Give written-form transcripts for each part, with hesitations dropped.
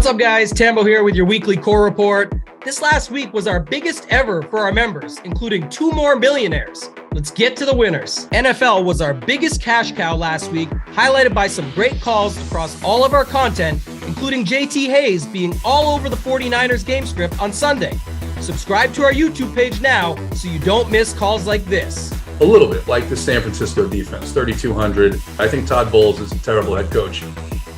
What's up, guys? Tambo here with your weekly core report. This last week was our biggest ever for our members, including 2 more millionaires. Let's get to the winners. NFL was our biggest cash cow last week, highlighted by some great calls across all of our content, including JT Hayes being all over the 49ers game script on Sunday. Subscribe to our YouTube page now so you don't miss calls like this. A little bit like the San Francisco defense, 3,200. I think Todd Bowles is a terrible head coach.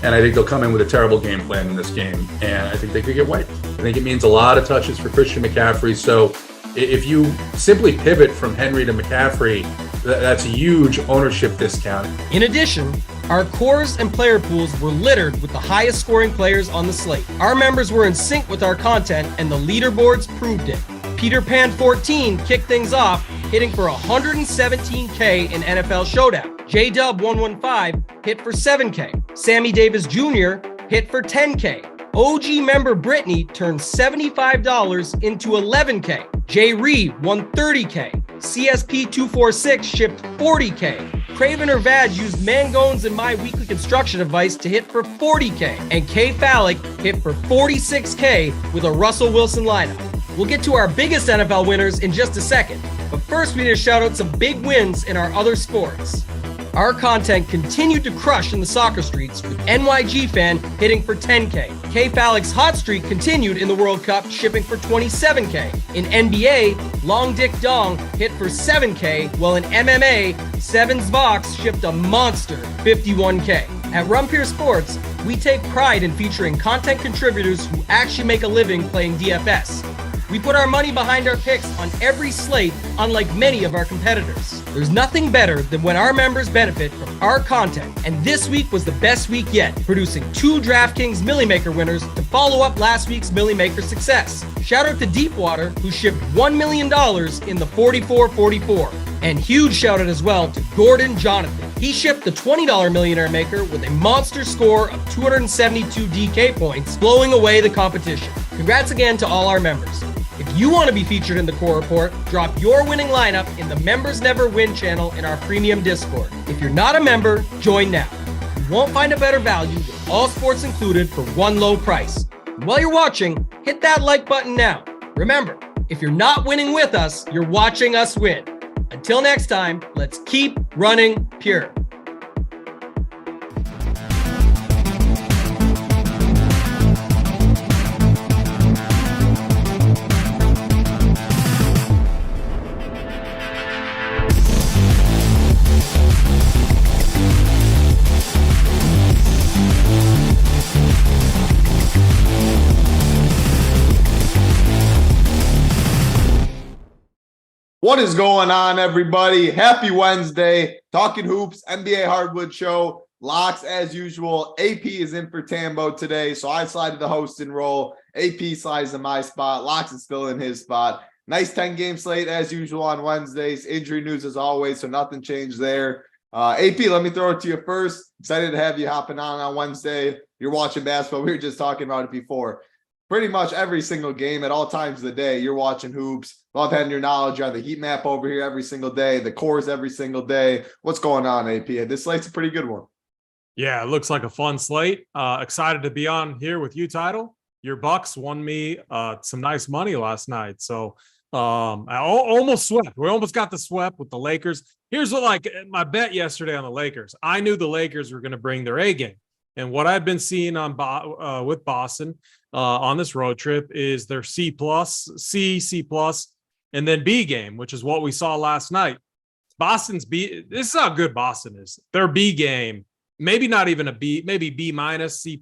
And I think they'll come in with a terrible game plan in this game. And I think they could get wiped. I think it means a lot of touches for Christian McCaffrey. So if you simply pivot from Henry to McCaffrey, that's a huge ownership discount. In addition, our cores and player pools were littered with the highest scoring players on the slate. Our members were in sync with our content, and the leaderboards proved it. Peter Pan 14 kicked things off, hitting for $117K in NFL Showdown. J-Dub 115 hit for $7K. Sammy Davis Jr. hit for $10K. OG member Brittany turned $75 into $11K. J. Ree won $30K. CSP 246 shipped $40K. Craven or Vad used Mangones and my weekly construction advice to hit for $40K. And K. Phallic hit for $46K with a Russell Wilson lineup. We'll get to our biggest NFL winners in just a second, but first we need to shout out some big wins in our other sports. Our content continued to crush in the soccer streets, with NYG Fan hitting for $10K. K. Phallic's hot streak continued in the World Cup, shipping for $27K. In NBA, Long Dick Dong hit for $7K, while in MMA, Sevens Vox shipped a monster $51K. At Rumpier Sports, we take pride in featuring content contributors who actually make a living playing DFS. We put our money behind our picks on every slate, unlike many of our competitors. There's nothing better than when our members benefit from our content, and this week was the best week yet, producing 2 DraftKings Millie Maker winners to follow up last week's Millie Maker success. Shout out to Deepwater, who shipped $1 million in the 44-44. And huge shout out as well to Gordon Jonathan. He shipped the $20 Millionaire Maker with a monster score of 272 DK points, blowing away the competition. Congrats again to all our members. If you want to be featured in the core report, drop your winning lineup in the Members Never Win channel in our premium Discord. If you're not a member, join now. You won't find a better value with all sports included for one low price. And while you're watching, hit that like button now. Remember, if you're not winning with us, you're watching us win. Until next time, let's keep running pure. What is going on, everybody? Happy Wednesday. Talking Hoops, NBA Hardwood show. Locks as usual. AP is in for Tambo today, so I slide to the hosting role. AP slides in my spot. Locks is still in his spot. Nice 10-game slate as usual on Wednesdays. Injury news as always, so nothing changed there. AP, let me throw it to you first. Excited to have you hopping on Wednesday. You're watching basketball. We were just talking about it before. Pretty much every single game at all times of the day, you're watching hoops. Love having your knowledge. You're on the heat map over here every single day, the cores every single day. What's going on, AP? This slate's a pretty good one. Yeah, it looks like a fun slate. Excited to be on here with you, Title. Your Bucks won me some nice money last night. So I almost swept. We almost got the swept with the Lakers. Here's what, my bet yesterday on the Lakers. I knew the Lakers were going to bring their A game. And what I've been seeing on with Boston on this road trip is their C+, and then B game, which is what we saw last night. Boston's B. This is how good Boston is. Their B game, maybe not even a B, maybe B minus, C+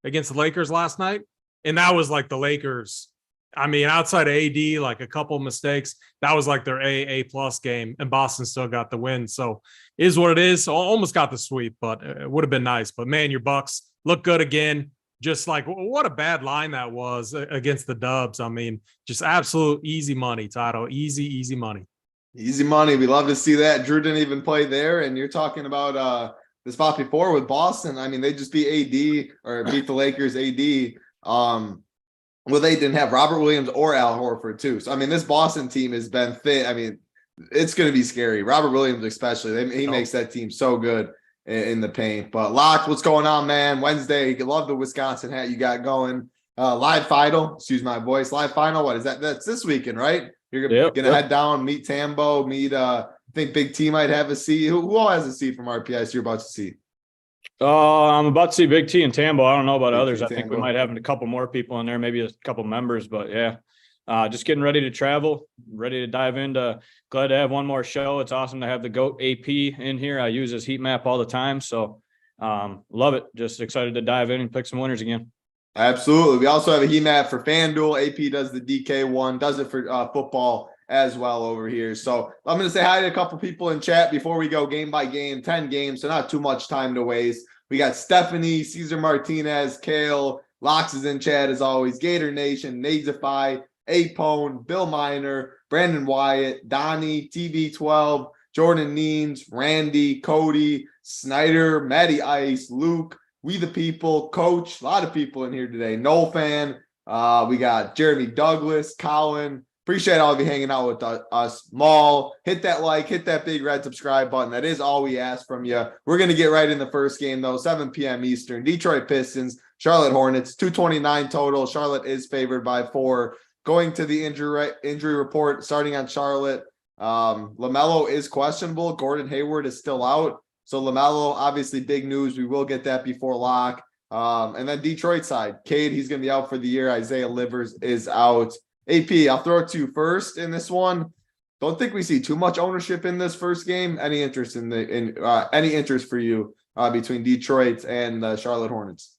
against the Lakers last night. And that was like the Lakers. I mean, outside of AD, like a couple mistakes, that was like their A+ game, and Boston still got the win. So it is what it is. Almost got the sweep, but it would have been nice. But man, your Bucks look good again. Just like what a bad line that was against the Dubs. I mean, just absolute easy money, Tato. Easy money. Easy money. We love to see that. Drew didn't even play there. And you're talking about the spot before with Boston. I mean, they just beat AD or beat the Lakers AD. Well, they didn't have Robert Williams or Al Horford too. So, I mean, this Boston team has been thin. I mean, it's going to be scary. Robert Williams especially. He makes that team so good. in the paint. But Locke, what's going on, man? Wednesday, love the Wisconsin hat you got going. Live final, excuse my voice. Live final, what is that? That's this weekend, right? You're gonna head down, meet Tambo, meet I think Big T might have a seat. Who all has a seat from RPS you're about to see? I'm about to see Big T and Tambo. I don't know about Big others. T, I think we Tambo. might have a couple more people in there, maybe a couple members, but yeah. Just getting ready to travel, ready to dive into. Glad to have one more show. It's awesome to have the GOAT AP in here. I use his heat map all the time, so love it. Just excited to dive in and pick some winners again. Absolutely. We also have a heat map for FanDuel. AP does the DK one, does it for football as well over here. So I'm going to say hi to a couple people in chat before we go game by game, 10 games, so not too much time to waste. We got Stephanie, Cesar Martinez, Kale, Lox is in chat as always, Gator Nation, Nadefy, Apone, Bill Miner, Brandon Wyatt, Donnie, TV12, Jordan Neens, Randy, Cody, Snyder, Matty Ice, Luke, We the People, Coach, a lot of people in here today. Noel Fan, we got Jeremy Douglas, Colin. Appreciate all of you hanging out with us. Maul, hit that like, hit that big red subscribe button. That is all we ask from you. We're going to get right in the first game, though, 7 p.m. Eastern. Detroit Pistons, Charlotte Hornets, 229 total. Charlotte is favored by 4. Going to the injury report, starting on Charlotte. LaMelo is questionable. Gordon Hayward is still out. So LaMelo, obviously big news. We will get that before lock. And then Detroit side, Cade, he's going to be out for the year. Isaiah Livers is out. AP, I'll throw it to you first in this one. Don't think we see too much ownership in this first game. Any interest any interest for you between Detroit and the Charlotte Hornets?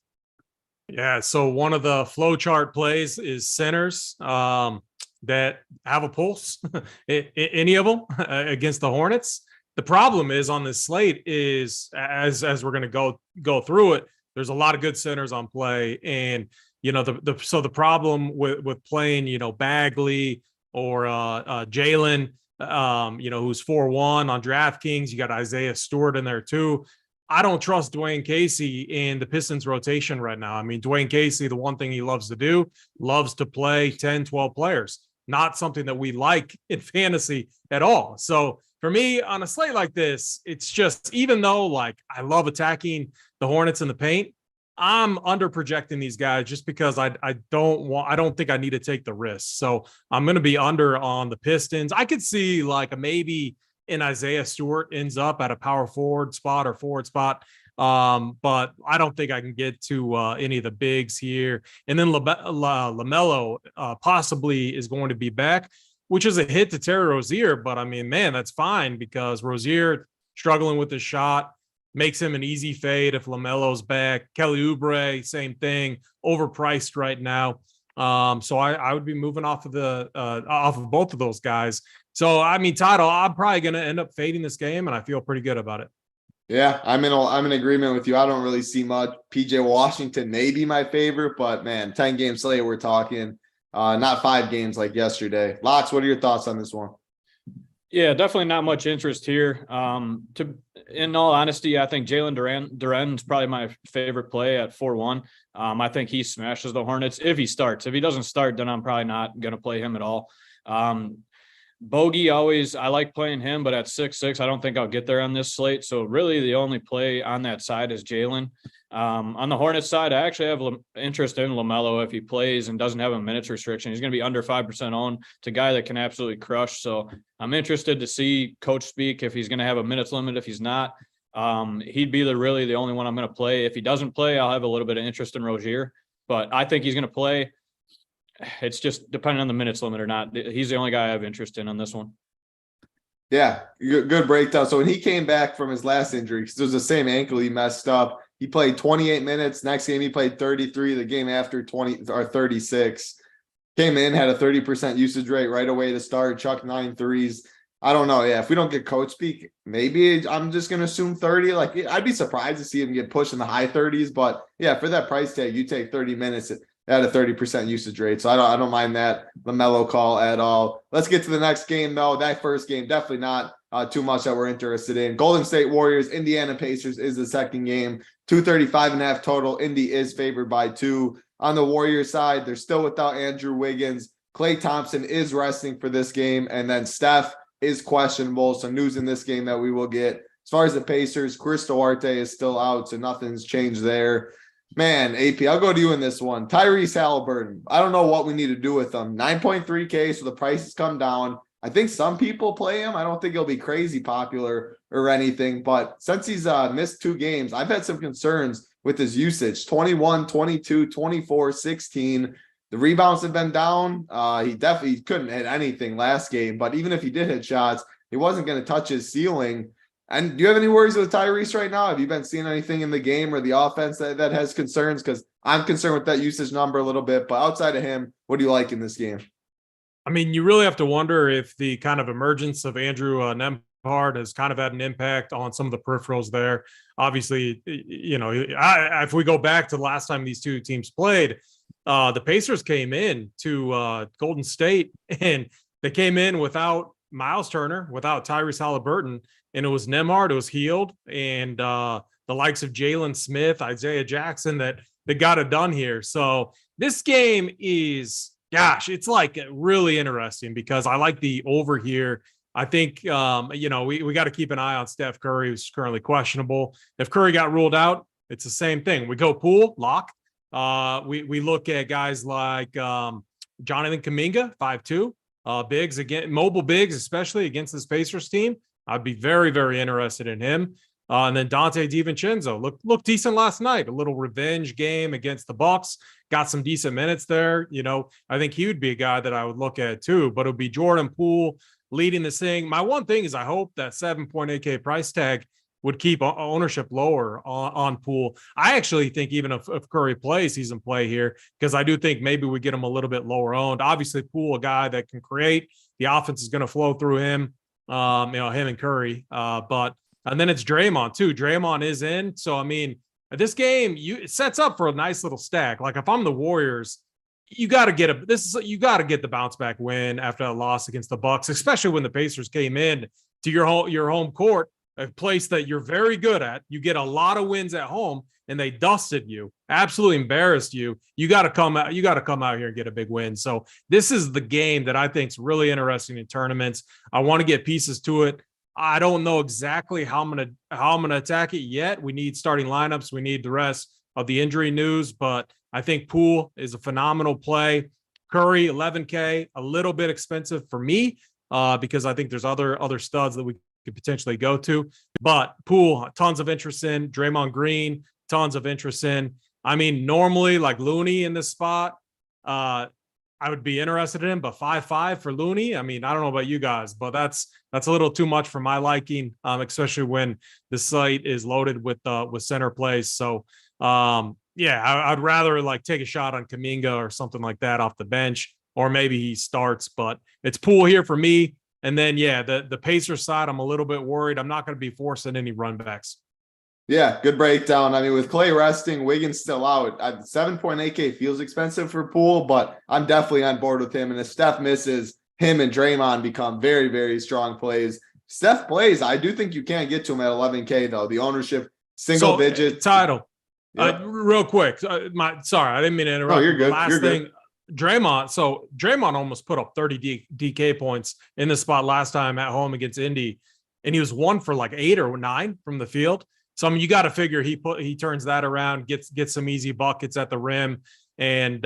Yeah, so one of the flow chart plays is centers that have a pulse, any of them against the Hornets. The problem is on this slate is as we're going to go through it, there's a lot of good centers on play, and the problem with playing Bagley or Jalen, who's 4-1 on DraftKings. You got Isaiah Stewart in there too. I don't trust Dwayne Casey in the Pistons rotation right now. I mean, Dwayne Casey, the one thing he loves to do, loves to play 10, 12 players, not something that we like in fantasy at all. So for me on a slate like this, it's just, even though like I love attacking the Hornets in the paint, I'm under projecting these guys just because I don't think I need to take the risk. So I'm going to be under on the Pistons. I could see like maybe an Isaiah Stewart ends up at a power forward spot or forward spot. But I don't think I can get to any of the bigs here. And then LaMelo possibly is going to be back, which is a hit to Terry Rozier. But I mean, man, that's fine because Rozier struggling with his shot makes him an easy fade if LaMelo's back. Kelly Oubre, same thing, overpriced right now. So I would be moving off of both of those guys. So I mean, Title, I'm probably going to end up fading this game, and I feel pretty good about it. Yeah, I'm in agreement with you. I don't really see much. PJ Washington may be my favorite, but man, 10 game slate we're talking, not 5 games like yesterday. Lots, what are your thoughts on this one? Yeah, definitely not much interest here. In all honesty, I think Jalen Duren's probably my favorite play at 4-1. I think he smashes the Hornets if he starts. If he doesn't start, then I'm probably not going to play him at all. Bogey I like playing him, but at 6-6, I don't think I'll get there on this slate. So really the only play on that side is Jalen. On the Hornets side, I actually have interest in LaMelo if he plays and doesn't have a minutes restriction. He's going to be under 5% owned. It's a guy that can absolutely crush. So I'm interested to see Coach speak if he's going to have a minutes limit. If he's not, he'd be really the only one I'm going to play. If he doesn't play, I'll have a little bit of interest in Rozier, but I think he's going to play. It's just depending on the minutes limit or not. He's the only guy I have interest in on this one. Yeah, good breakdown. So when he came back from his last injury, because it was the same ankle he messed up, he played 28 minutes. Next game, he played 33. The game after 36. Came in, had a 30% usage rate right away to start, chucked 9 threes. I don't know. Yeah, if we don't get coach speak, maybe I'm just going to assume 30. Like, I'd be surprised to see him get pushed in the high 30s. But yeah, for that price tag, you take 30 minutes at a 30% usage rate. So I don't mind that LaMelo call at all. Let's get to the next game, though. That first game, definitely not too much that we're interested in. Golden State Warriors, Indiana Pacers is the second game. 235.5 total. Indy is favored by 2. On the Warriors side, they're still without Andrew Wiggins. Klay Thompson is resting for this game. And then Steph is questionable. So news in this game that we will get. As far as the Pacers, Chris Duarte is still out, so nothing's changed there. Man, AP, I'll go to you in this one. Tyrese Halliburton. I don't know what we need to do with him. 9.3K, so the price has come down. I think some people play him. I don't think he'll be crazy popular or anything, but since he's missed 2 games, I've had some concerns with his usage. 21, 22, 24, 16. The rebounds have been down. He definitely couldn't hit anything last game, but even if he did hit shots, he wasn't going to touch his ceiling. And do you have any worries with Tyrese right now? Have you been seeing anything in the game or the offense that has concerns? Because I'm concerned with that usage number a little bit, but outside of him, what do you like in this game? I mean, you really have to wonder if the kind of emergence of Andrew Nembhard has kind of had an impact on some of the peripherals there. Obviously, if we go back to the last time these two teams played, the Pacers came in to Golden State, and they came in without Miles Turner, without Tyrese Halliburton, and it was Nembhard, it was Hield, and the likes of Jalen Smith, Isaiah Jackson that got it done here. So this game is, gosh, it's like really interesting because I like the over here. I think, we got to keep an eye on Steph Curry, who's currently questionable. If Curry got ruled out, it's the same thing. We go pool, lock. We look at guys like Jonathan Kuminga, 5'2", bigs again, mobile bigs, especially against this Pacers team. I'd be very, very interested in him. And then Dante DiVincenzo looked decent last night. A little revenge game against the Bucks. Got some decent minutes there. I think he would be a guy that I would look at too. But it would be Jordan Poole leading this thing. My one thing is I hope that 7.8K price tag would keep ownership lower on Poole. I actually think even if Curry plays, he's in play here because I do think maybe we get him a little bit lower owned. Obviously, Poole, a guy that can create. The offense is going to flow through him. Him and Curry, and then it's Draymond too. Draymond is in. So, I mean, this game, it sets up for a nice little stack. Like if I'm the Warriors, you got to get the bounce back win after a loss against the Bucks, especially when the Pacers came in to your home court, a place that you're very good at. You get a lot of wins at home and they dusted you, absolutely embarrassed you. You got to come out here and get a big win. So this is the game that I think is really interesting in tournaments. I want to get pieces to it. I don't know exactly how I'm gonna attack it yet. We need starting lineups. We need the rest of the injury news, but I think Poole is a phenomenal play. Curry, 11K, a little bit expensive for me because I think there's other studs that we could potentially go to. But Poole, tons of interest in. Draymond Green, tons of interest in. I mean, normally like Looney in this spot, I would be interested in, but 5.5 for Looney. I mean, I don't know about you guys, but that's a little too much for my liking, especially when the site is loaded with center plays. So, I'd rather like take a shot on Kuminga or something like that off the bench, or maybe he starts. But it's Poole here for me. And then, the Pacers side, I'm a little bit worried. I'm not going to be forcing any run backs. Yeah, good breakdown. I mean, with Clay resting, Wiggins still out. 7.8K feels expensive for Poole, but I'm definitely on board with him. And if Steph misses, him and Draymond become very, very strong plays. Steph plays. I do think you can get to him at 11K, though. The ownership, single digit. Title. Yep. Real quick. Sorry, I didn't mean to interrupt. Oh, you're good. Last thing, Draymond. So Draymond almost put up 30 DK points in the spot last time at home against Indy, and he was 1 for like 8 or 9 from the field. So I mean, you got to figure he turns that around, gets some easy buckets at the rim, and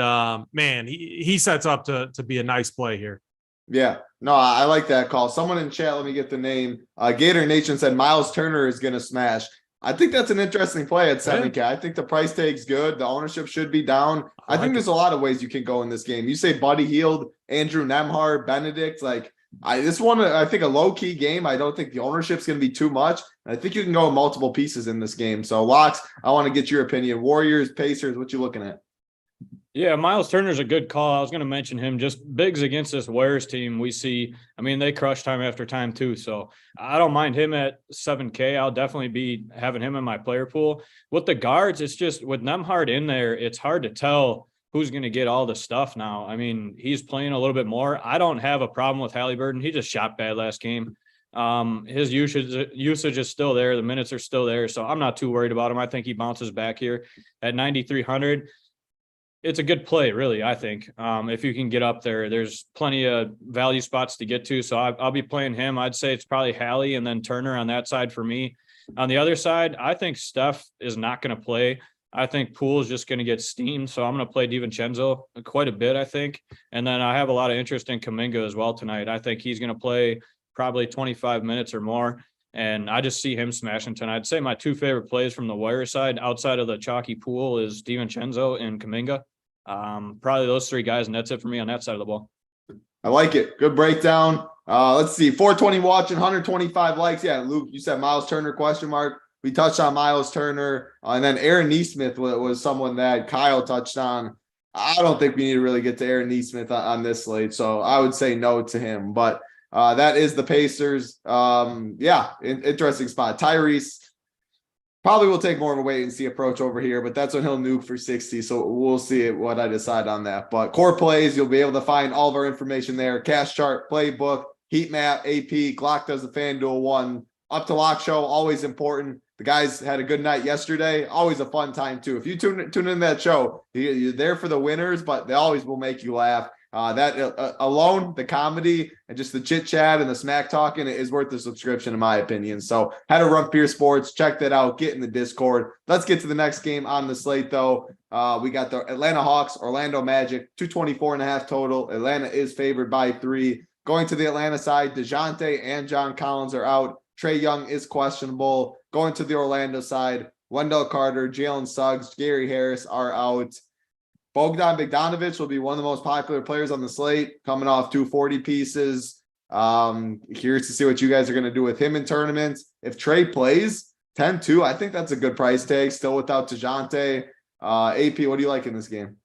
he sets up to be a nice play here. Yeah, no, I like that call. Someone in chat, let me get the name. Gator Nation said Miles Turner is going to smash. I think that's an interesting play at 7K. I think the price tag's good. The ownership should be down. I think there's a lot of ways you can go in this game. You say Buddy Hield, Andrew Nembhard, Benedict, this one, I think a low-key game. I don't think the ownership's going to be too much. I think you can go in multiple pieces in this game. So, Locks, I want to get your opinion. Warriors, Pacers, what you looking at? Yeah, Miles Turner's a good call. I was going to mention him. Just bigs against this Warriors team we see. I mean, they crush time after time too. So I don't mind him at 7K. I'll definitely be having him in my player pool. With the guards, it's just with Nembhard in there, it's hard to tell who's going to get all the stuff now. I mean, he's playing a little bit more. I don't have a problem with Halliburton. He just shot bad last game. His usage is still there. The minutes are still there. So I'm not too worried about him. I think he bounces back here at 9,300. It's a good play, really, I think. If you can get up there, there's plenty of value spots to get to. So I'll be playing him. I'd say it's probably Hallie and then Turner on that side for me. On the other side, I think Steph is not going to play. I think Poole is just going to get steamed. So I'm going to play DiVincenzo quite a bit, I think. And then I have a lot of interest in Kuminga as well tonight. I think he's going to play probably 25 minutes or more. And I just see him smashing tonight. I'd say my two favorite plays from the wire side outside of the chalky Poole is DiVincenzo and Kuminga. Probably those three guys, and that's it for me on that side of the ball. I like it. Good breakdown. Let's see. 420 watching, 125 likes. Yeah, Luke, you said Miles Turner, question mark. We touched on Miles Turner. And then Aaron Nesmith was someone that Kyle touched on. I don't think we need to really get to Aaron Nesmith on this slate. So I would say no to him. But that is the Pacers. Interesting spot. Tyrese probably will take more of a wait and see approach over here, but that's when he'll nuke for 60. So we'll see what I decide on that. But core plays, you'll be able to find all of our information there. Cash chart, playbook, heat map, AP, Glock does the FanDuel one. Up to lock show, always important. The guys had a good night yesterday. Always a fun time too. If you tune in that show, you're there for the winners, but they always will make you laugh. That alone, the comedy and just the chit chat and the smack talking is worth the subscription, in my opinion. So, had to run Beer Sports. Check that out. Get in the Discord. Let's get to the next game on the slate, though. We got the Atlanta Hawks, Orlando Magic, 224.5 total. Atlanta is favored by 3. Going to the Atlanta side, DeJounte and John Collins are out. Trae Young is questionable. Going to the Orlando side, Wendell Carter, Jalen Suggs, Gary Harris are out. Bogdan Bogdanovic will be one of the most popular players on the slate, coming off 240 pieces. Curious to see what you guys are going to do with him in tournaments. If Trae plays 10-2, I think that's a good price tag, still without DeJounte. AP, what do you like in this game?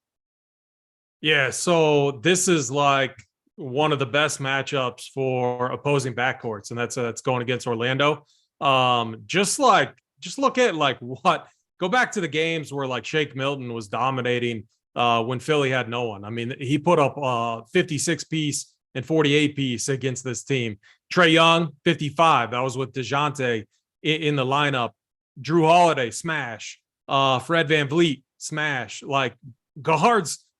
Yeah, so this is like one of the best matchups for opposing backcourts, and that's going against Orlando. Just look at go back to the games where like Shake Milton was dominating when Philly had no one. I mean, he put up 56 piece and 48 piece against this team. Trae Young, 55. That was with DeJounte in the lineup. Drew Holiday, smash. Fred VanVleet, smash. Like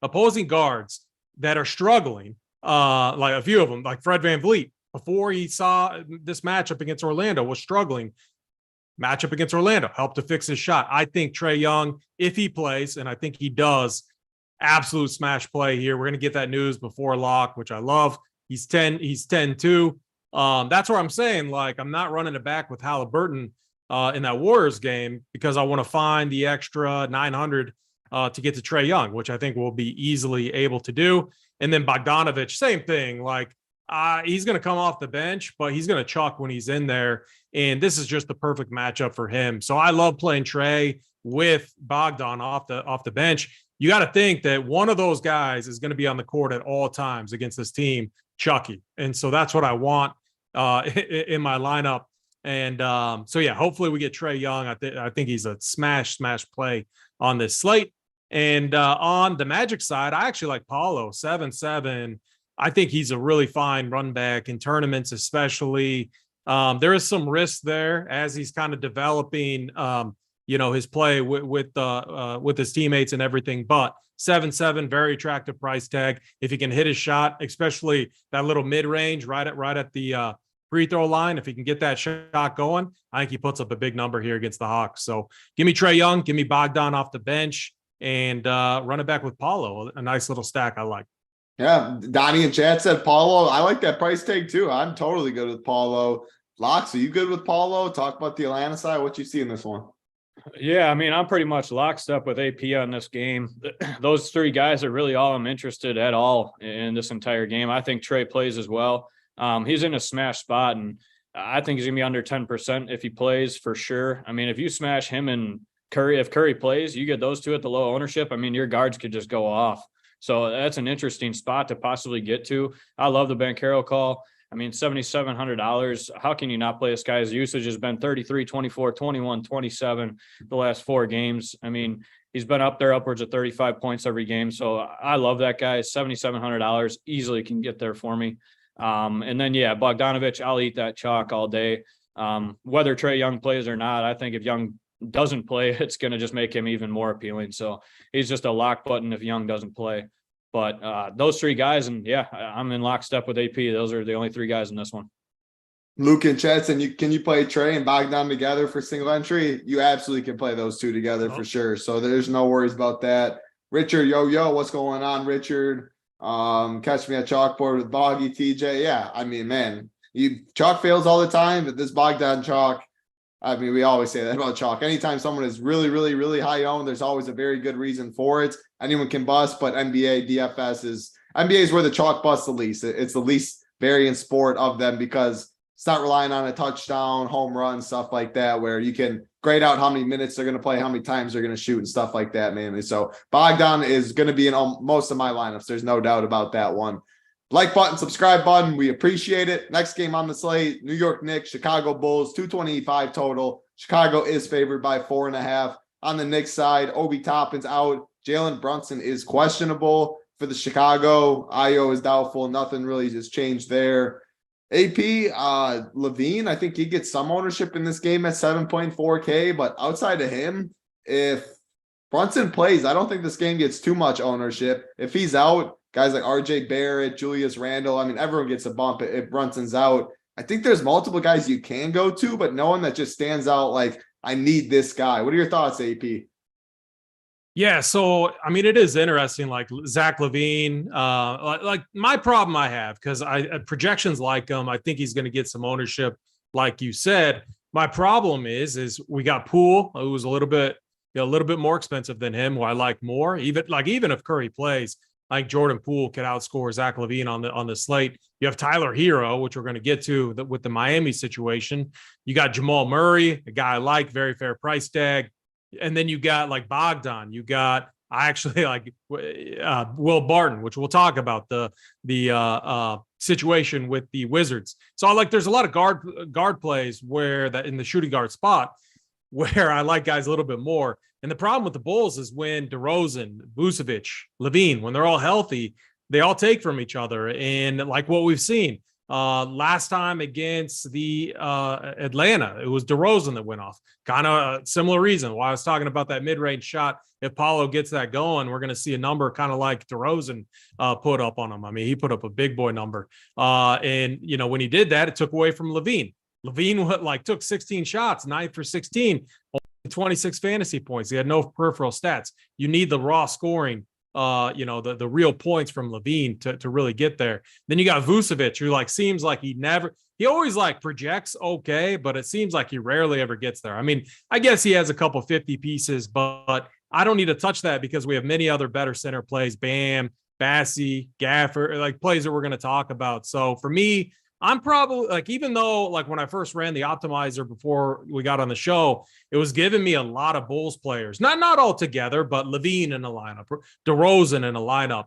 opposing guards that are struggling, like a few of them, like Fred VanVleet, before he saw this matchup against Orlando, was struggling. Matchup against Orlando helped to fix his shot. I think Trae Young, if he plays, and I think he does, absolute smash play here. We're going to get that news before lock, which I love. He's 10-2. That's where I'm saying, like, I'm not running it back with Halliburton in that Warriors game because I want to find the extra 900 to get to Trae Young, which I think we'll be easily able to do. And then Bogdanovic, same thing. Like, he's going to come off the bench, but he's going to chalk when he's in there. And this is just the perfect matchup for him. So I love playing Trae with Bogdan off the bench. You got to think that one of those guys is going to be on the court at all times against this team, Chucky. And so that's what I want in my lineup. And hopefully we get Trae Young. I think he's a smash play on this slate. And on the Magic side, I actually like Paulo, 7-7. I think he's a really fine run back in tournaments, especially. There is some risk there as he's kind of developing, his play with his teammates and everything. But 7-7, very attractive price tag. If he can hit his shot, especially that little mid range right at the free throw line, if he can get that shot going, I think he puts up a big number here against the Hawks. So give me Trae Young, give me Bogdan off the bench, and run it back with Paulo. A nice little stack I like. Yeah, Donnie and Chad said Paulo. I like that price tag too. I'm totally good with Paulo. Locks, are you good with Paulo? Talk about the Atlanta side. What you see in this one? Yeah, I mean, I'm pretty much locked up with AP on this game. Those three guys are really all I'm interested at all in this entire game. I think Trae plays as well. He's in a smash spot, and I think he's going to be under 10% if he plays for sure. I mean, if you smash him and Curry, if Curry plays, you get those two at the low ownership. I mean, your guards could just go off. So that's an interesting spot to possibly get to. I love the Banchero call. I mean, $7,700. How can you not play this guy? His usage has been 33, 24, 21, 27 the last 4 games. I mean, he's been up there upwards of 35 points every game. So I love that guy. $7,700 easily can get there for me. And then, Bogdanovic, I'll eat that chalk all day. Whether Trae Young plays or not, I think if Young doesn't play, it's going to just make him even more appealing. So he's just a lock button if Young doesn't play. But those three guys, and I'm in lockstep with AP. Those are the only 3 guys in this one. Luke and Chetson, can you play Trey and Bogdan together for single entry? You absolutely can play those two together for sure. So there's no worries about that. Richard, yo, what's going on, Richard? Catch me at chalkboard with Boggy TJ. Yeah, I mean, man, chalk fails all the time, but this Bogdan chalk, I mean, we always say that about chalk. Anytime someone is really, really, really high owned, there's always a very good reason for it. Anyone can bust, but NBA DFS is where the chalk busts the least. It's the least variant sport of them because it's not relying on a touchdown, home run, stuff like that, where you can grade out how many minutes they're going to play, how many times they're going to shoot and stuff like that, mainly. So Bogdan is going to be in most of my lineups. There's no doubt about that one. Like button, subscribe button. We appreciate it. Next game on the slate, New York Knicks, Chicago Bulls, 225 total. Chicago is favored by 4.5. On the Knicks side, Obi Toppin's out. Jalen Brunson is questionable for the Chicago. Io is doubtful. Nothing really has changed there. AP Levine, I think he gets some ownership in this game at 7.4K, but outside of him, if Brunson plays, I don't think this game gets too much ownership. If he's out, guys like RJ Barrett, Julius Randle, I mean, everyone gets a bump if Brunson's out. I think there's multiple guys you can go to, but no one that just stands out like, I need this guy. What are your thoughts, AP? Yeah, so I mean, it is interesting. Like Zach LaVine, like my problem I have because projections like him, I think he's going to get some ownership, like you said. My problem is we got Poole, who was a little bit more expensive than him, who I like more. Even if Curry plays, I think Jordan Poole could outscore Zach LaVine on the slate. You have Tyler Hero, which we're going to get to with the Miami situation. You got Jamal Murray, a guy I like, very fair price tag. And then you got like Bogdan. You got I actually like Will Barton, which we'll talk about the situation with the Wizards. So I like there's a lot of guard plays where that in the shooting guard spot where I like guys a little bit more. And the problem with the Bulls is when DeRozan, Vucevic, Levine, when they're all healthy, they all take from each other. And like what we've seen last time against the Atlanta, it was DeRozan that went off. Kind of a similar reason why I was talking about that mid-range shot. If Paulo gets that going, we're going to see a number kind of like DeRozan put up on him. I mean, he put up a big boy number. And, you know, when he did that, it took away from Levine. Levine took 16 shots, 9 for 16, 26 fantasy points. He had no peripheral stats. You need the raw scoring, the real points from Levine to really get there. Then you got Vucevic, who seems like he always projects okay, but it seems like he rarely ever gets there. I mean, I guess he has a couple 50 pieces, but I don't need to touch that because we have many other better center plays, Bam, Bassey, Gaffer, plays that we're going to talk about. So for me, I'm probably even though when I first ran the optimizer before we got on the show, it was giving me a lot of Bulls players, not all together, but Levine in a lineup, DeRozan in a lineup.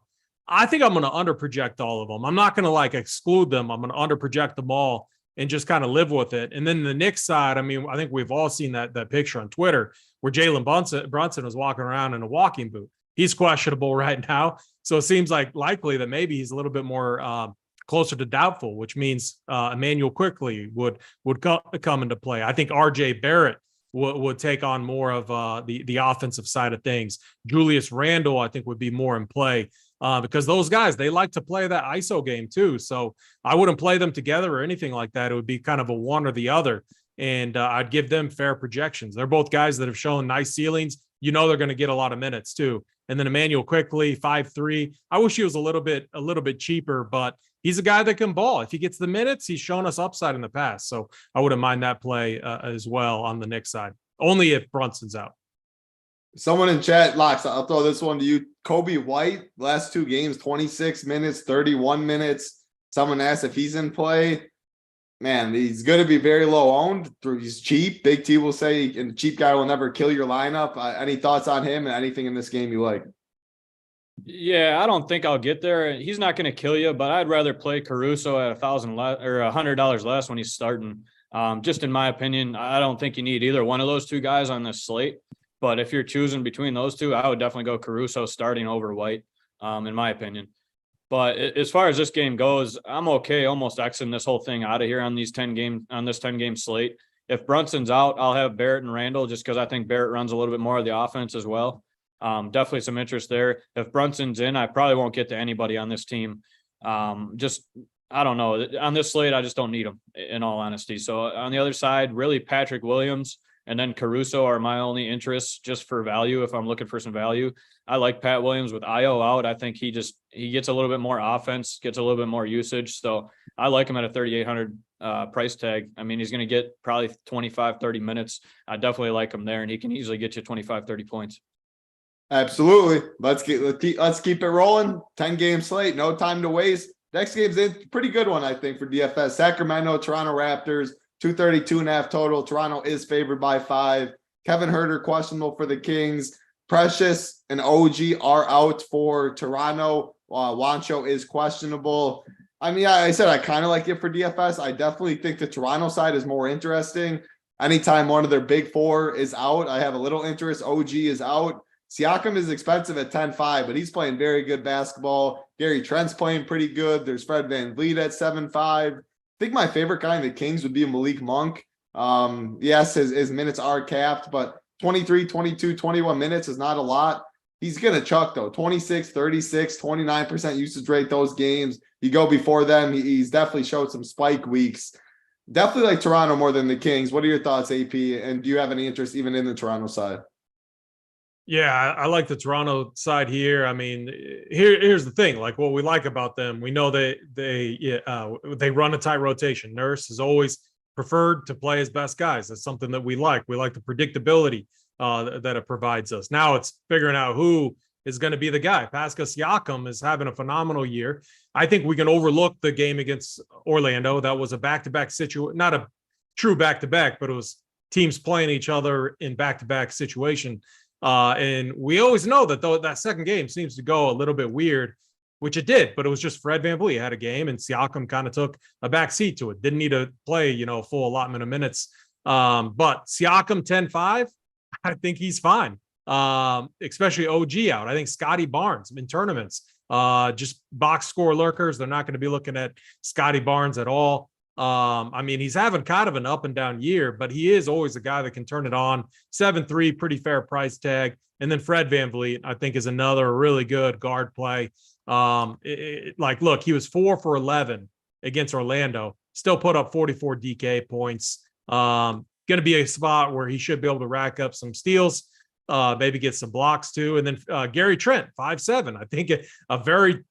I think I'm going to under project all of them. I'm not going to exclude them. I'm going to under project them all and just kind of live with it. And then the Knicks side, I mean, I think we've all seen that picture on Twitter where Jalen Brunson was walking around in a walking boot. He's questionable right now. So it seems likely that maybe he's a little bit more closer to doubtful, which means Emmanuel Quickly would come into play. I think RJ Barrett would take on more of the offensive side of things. Julius Randle, I think, would be more in play because those guys, they like to play that ISO game too. So I wouldn't play them together or anything like that. It would be kind of a one or the other. And I'd give them fair projections. They're both guys that have shown nice ceilings. They're going to get a lot of minutes too. And then Emmanuel Quickly, 5'3". I wish he was a little bit cheaper, but he's a guy that can ball. If he gets the minutes, he's shown us upside in the past. So I wouldn't mind that play as well on the Knicks side, only if Brunson's out. Someone in chat, Locks, I'll throw this one to you. Kobe White, last 2 games, 26 minutes, 31 minutes. Someone asked if he's in play. Man, he's going to be very low owned. He's cheap. Big T will say, and cheap guy will never kill your lineup. Any thoughts on him and anything in this game you like? Yeah, I don't think I'll get there. He's not going to kill you, but I'd rather play Caruso at $100 less when he's starting. Just in my opinion, I don't think you need either one of those two guys on this slate. But if you're choosing between those two, I would definitely go Caruso starting over White, in my opinion. But as far as this game goes, I'm okay almost Xing this whole thing out of here on this 10-game slate. If Brunson's out, I'll have Barrett and Randall just because I think Barrett runs a little bit more of the offense as well. Definitely some interest there. If Brunson's in, I probably won't get to anybody on this team. Just I don't know. On this slate, I just don't need him, in all honesty. So on the other side, really Patrick Williams and then Caruso are my only interests just for value. If I'm looking for some value, I like Pat Williams with Io out. I think he gets a little bit more offense, gets a little bit more usage. So I like him at a 3,800 price tag. I mean, he's going to get probably 25, 30 minutes. I definitely like him there, and he can easily get you 25, 30 points. Absolutely. Let's keep it rolling. 10-game slate, no time to waste. Next game's a pretty good one, I think, for DFS. Sacramento, Toronto Raptors, 232.5 total. Toronto is favored by 5. Kevin Huerter questionable for the Kings. Precious and OG are out for Toronto. Juancho is questionable. I mean, I said I kind of like it for DFS. I definitely think the Toronto side is more interesting. Anytime one of their big four is out, I have a little interest. OG is out. Siakam is expensive at 10.5, but he's playing very good basketball. Gary Trent's playing pretty good. There's Fred VanVleet at 7.5. I think my favorite guy in the Kings would be Malik Monk. Yes, his minutes are capped, but 23, 22, 21 minutes is not a lot. He's going to chuck, though. 26, 36, 29% usage rate those games. You go before them, he's definitely showed some spike weeks. Definitely like Toronto more than the Kings. What are your thoughts, AP? And do you have any interest even in the Toronto side? Yeah, I like the Toronto side here. I mean, here's the thing. Like, what we like about them, we know they run a tight rotation. Nurse has always preferred to play his best guys. That's something that we like. We like the predictability that it provides us. Now it's figuring out who is going to be the guy. Pascal Siakam is having a phenomenal year. I think we can overlook the game against Orlando. That was a back-to-back situation, not a true back-to-back, but it was teams playing each other in back-to-back situation. And we always know that though that second game seems to go a little bit weird, which it did, but it was just Fred VanVleet had a game and Siakam kind of took a back seat to it. Didn't need to play, full allotment of minutes. But Siakam 10-5, I think he's fine. Especially OG out. I think Scotty Barnes in tournaments, just box score lurkers. They're not going to be looking at Scotty Barnes at all. I mean, he's having kind of an up and down year, but he is always a guy that can turn it on. 7.3, pretty fair price tag. And then Fred VanVleet, I think, is another really good guard play. Look, he was 4 for 11 against Orlando, still put up 44 DK points. Going to be a spot where he should be able to rack up some steals, maybe get some blocks too. And then Gary Trent, 5'7". I think a very,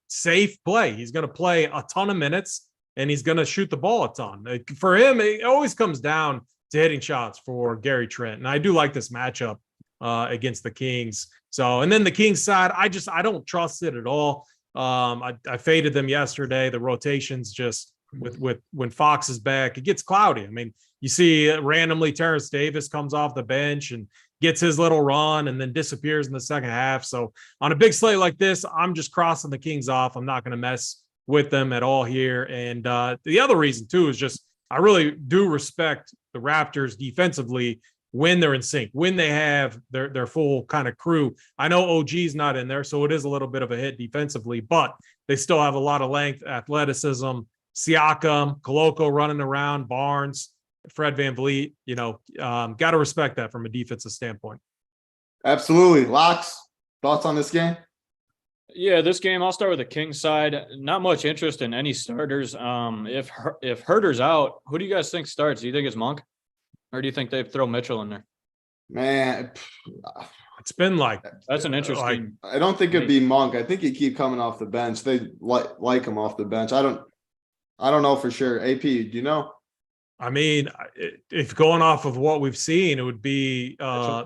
safe play. He's going to play a ton of minutes. And he's going to shoot the ball a ton. For him, it always comes down to hitting shots for Gary Trent. And I do like this matchup against the Kings. So, and then the Kings side, I don't trust it at all. I faded them yesterday. The rotations just with when Fox is back, it gets cloudy. I mean, you see randomly Terrence Davis comes off the bench and gets his little run and then disappears in the second half. So on a big slate like this, I'm just crossing the Kings off. I'm not going to mess with them at all here. And the other reason too is just I really do respect the Raptors defensively when they're in sync, when they have their full kind of crew. I know OG's not in there, so it is a little bit of a hit defensively, but they still have a lot of length, athleticism. Siakam, Koloko running around, Barnes, Fred VanVleet, got to respect that from a defensive standpoint. Absolutely. Locks, thoughts on this game? Yeah, this game, I'll start with the Kings side. Not much interest in any starters. If Huerter's out, who do you guys think starts? Do you think it's Monk? Or do you think they throw Mitchell in there? Man, it's been like that's an interesting. I don't think it'd be Monk. I think he'd keep coming off the bench. They like him off the bench. I don't know for sure. AP, do you know? I mean, if going off of what we've seen, it would be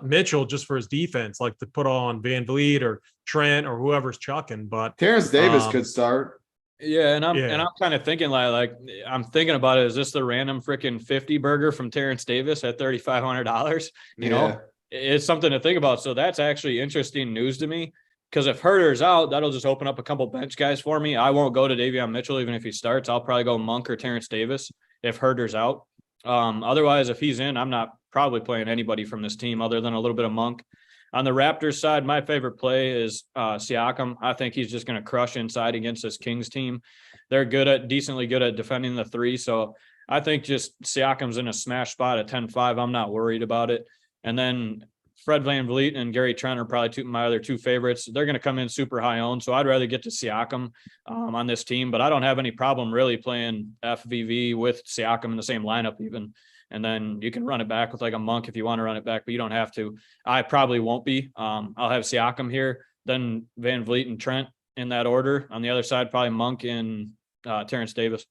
Mitchell just for his defense, like to put on VanVleet or Trent or whoever's chucking. But Terrence Davis could start. Yeah, and I'm kind of thinking like I'm thinking about it. Is this the random freaking 50 burger from Terrence Davis at $3,500? You know, it's something to think about. So that's actually interesting news to me. Because if Huerter's out, that'll just open up a couple bench guys for me. I won't go to Davion Mitchell even if he starts. I'll probably go Monk or Terrence Davis if Huerter's out. Otherwise, if he's in, I'm not probably playing anybody from this team other than a little bit of Monk. On the Raptors side, my favorite play is Siakam. I think he's just going to crush inside against this Kings team. They're decently good at defending the three. So I think just Siakam's in a smash spot at 10-5. I'm not worried about it. And then Fred VanVleet and Gary Trent are probably my other two favorites. They're going to come in super high owned, so I'd rather get to Siakam on this team, but I don't have any problem really playing FVV with Siakam in the same lineup even. And then you can run it back with like a Monk if you want to run it back, but you don't have to. I probably won't be. I'll have Siakam here, then VanVleet and Trent in that order. On the other side, probably Monk and Terrence Davis.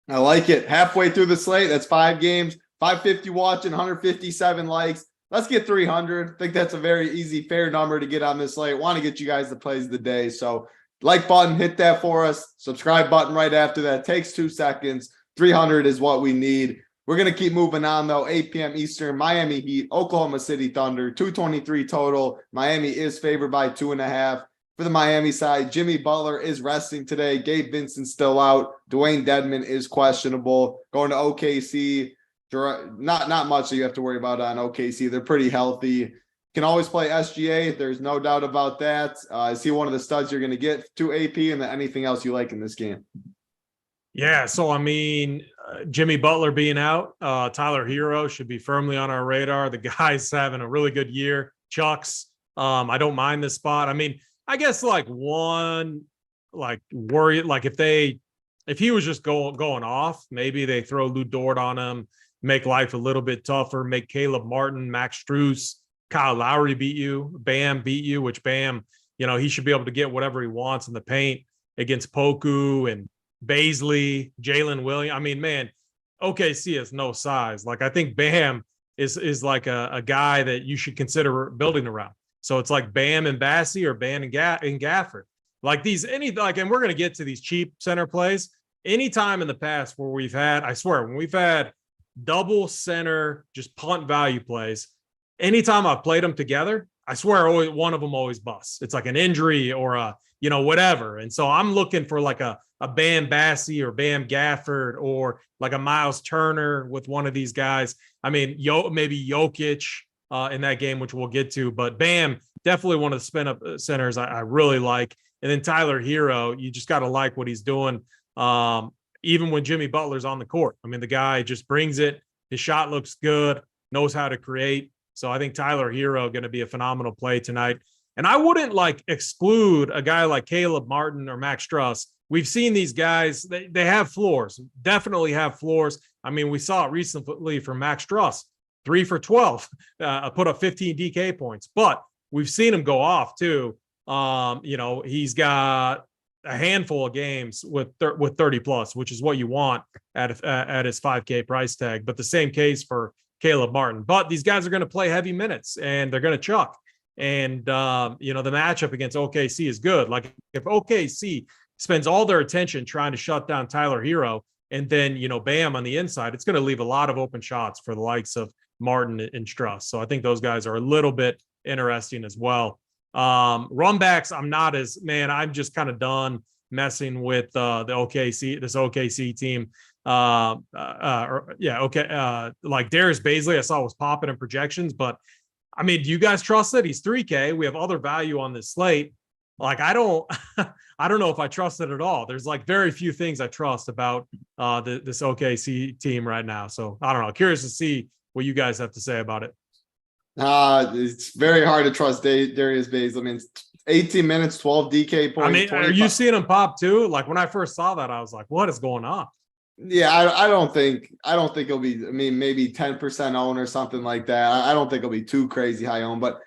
I like it. Halfway through the slate, that's 5 games, 550 watching, 157 likes. Let's get 300. I think that's a very easy, fair number to get on this slate. Want to get you guys the plays of the day. So like button, hit that for us. Subscribe button right after that. It takes 2 seconds. 300 is what we need. We're going to keep moving on, though. 8 p.m. Eastern, Miami Heat, Oklahoma City Thunder, 223 total. Miami is favored by 2.5. For the Miami side, Jimmy Butler is resting today. Gabe Vincent's still out. Dwayne Dedmon is questionable. Going to OKC, not much that you have to worry about on OKC. They're pretty healthy. Can always play SGA. There's no doubt about that. Is he one of the studs you're going to get to AP, and then anything else you like in this game? Yeah, so I mean, Jimmy Butler being out, Tyler Hero should be firmly on our radar. The guy's having a really good year. Chucks, I don't mind this spot. I mean, I guess like one worry, like if he was just going off, maybe they throw Lou Dort on him, make life a little bit tougher, make Caleb Martin, Max Strus, Kyle Lowry beat you, Bam beat you, which Bam, he should be able to get whatever he wants in the paint against Poku and Baisley, Jalen Williams. I mean, man, OKC has no size. Like, I think Bam is like a guy that you should consider building around. So it's like Bam and Bassey or Bam and Gafford. Like and we're going to get to these cheap center plays. Anytime in the past where when we've had double center, just punt value plays, anytime I've played them together, I swear one of them always busts. It's like an injury or a, whatever. And so I'm looking for like a Bam Bassey or Bam Gafford or like a Miles Turner with one of these guys. I mean, maybe Jokic in that game, which we'll get to, but Bam, definitely one of the spin up centers I really like. And then Tyler Hero, you just got to like what he's doing. Even when Jimmy Butler's on the court, I mean, the guy just brings it. His shot looks good, knows how to create. So I think Tyler Hero going to be a phenomenal play tonight. And I wouldn't exclude a guy like Caleb Martin or Max Strus. We've seen these guys, they have floors, definitely have floors. I mean, we saw it recently from Max Strus, 3 for 12, put up 15 DK points, but we've seen him go off too. He's got a handful of games with 30 plus, which is what you want at his 5K price tag. But the same case for Caleb Martin. But these guys are going to play heavy minutes and they're going to chuck. And the matchup against OKC is good. Like if OKC spends all their attention trying to shut down Tyler Hero, and then Bam on the inside, it's going to leave a lot of open shots for the likes of Martin and Strus. So I think those guys are a little bit interesting as well. Runbacks, I'm just kind of done messing with this OKC team. Like Darius Baisley, I saw was popping in projections, but I mean, do you guys trust it? He's 3K. We have other value on this slate. Like, I don't know if I trust it at all. There's like very few things I trust about this OKC team right now. So I don't know. Curious to see what you guys have to say about it. It's very hard to trust Darius Baisley. I mean, 18 minutes, 12 DK points. I mean, 25. Are you seeing him pop too? Like when I first saw that, I was like, what is going on? Yeah, I don't think it'll be, maybe 10% own or something like that. I don't think it'll be too crazy high own, but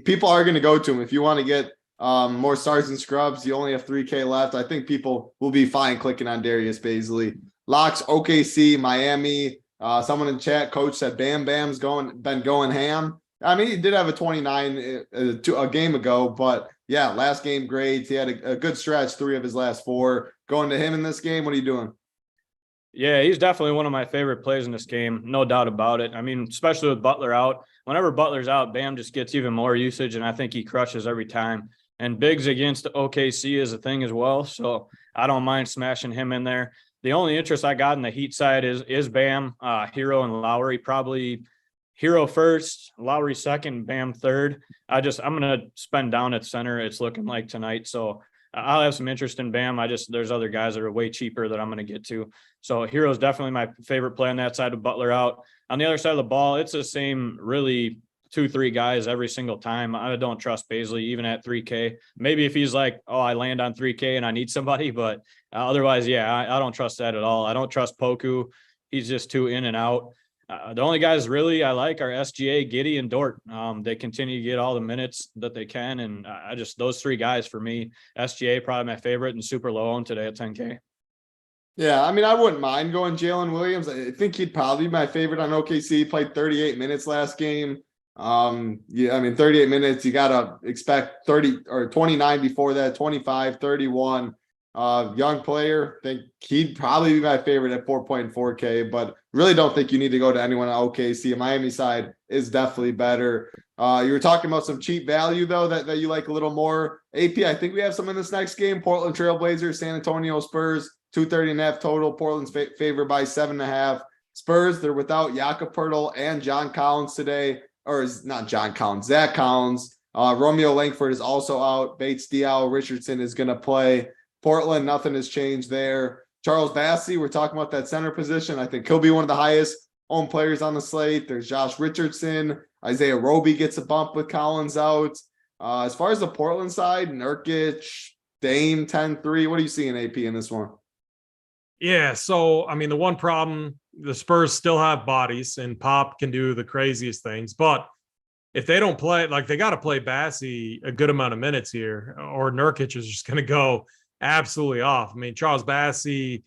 people are going to go to him. If you want to get more stars and scrubs, you only have 3K left. I think people will be fine clicking on Darius Baisley. Locks, OKC, Miami. Someone in chat, coach said Bam Bam's been going ham. I mean, he did have a 29 a game ago, but yeah, last game grades. He had a good stretch, 3 of his last 4. Going to him in this game, what are you doing? Yeah, he's definitely one of my favorite plays in this game, no doubt about it. I mean, especially with Butler out. Whenever Butler's out, Bam just gets even more usage, and I think he crushes every time. And bigs against OKC is a thing as well, so I don't mind smashing him in there. The only interest I got in the Heat side is Bam, Hero, and Lowry. Probably Hero first, Lowry second, Bam third. I'm going to spend down at center, it's looking like tonight, so I'll have some interest in Bam. There's other guys that are way cheaper that I'm going to get to. So Hero is definitely my favorite play on that side with Butler out. On the other side of the ball, it's the same really 2-3 guys every single time. I don't trust Baisley even at 3K. Maybe if he's like, oh, I land on 3K and I need somebody, but otherwise, yeah, I don't trust that at all. I don't trust Poku. He's just too in and out. The only guys really I like are SGA, Giddey, and Dort. They continue to get all the minutes that they can, and I just those 3 guys for me. SGA probably my favorite and super low owned today at 10K. Yeah, I mean, I wouldn't mind going Jalen Williams. I think he'd probably be my favorite on OKC. He played 38 minutes last game. Yeah, I mean, 38 minutes, you gotta expect 30 or 29 before that, 25, 31. Young player, think he'd probably be my favorite at 4.4K, but really don't think you need to go to anyone at OKC. Miami side is definitely better. You were talking about some cheap value though that you like a little more. AP, I think we have some in this next game. Portland Trailblazers, San Antonio Spurs, 230.5 total. Portland's favored by 7.5. Spurs, they're without Jakob Poeltl and John Collins today, or is not John Collins, Zach Collins. Romeo Langford is also out. Bates, Diallo, Richardson is going to play. Portland, nothing has changed there. Charles Bassey, we're talking about that center position. I think he'll be one of the highest owned players on the slate. There's Josh Richardson. Isaiah Roby gets a bump with Collins out. As far as the Portland side, Nurkic, Dame, 10-3. What are you seeing, AP, in this one? Yeah, so, I mean, the one problem, the Spurs still have bodies, and Pop can do the craziest things. But if they don't play, like, they got to play Bassey a good amount of minutes here, or Nurkic is just going to go absolutely off. I mean, Charles Bassey,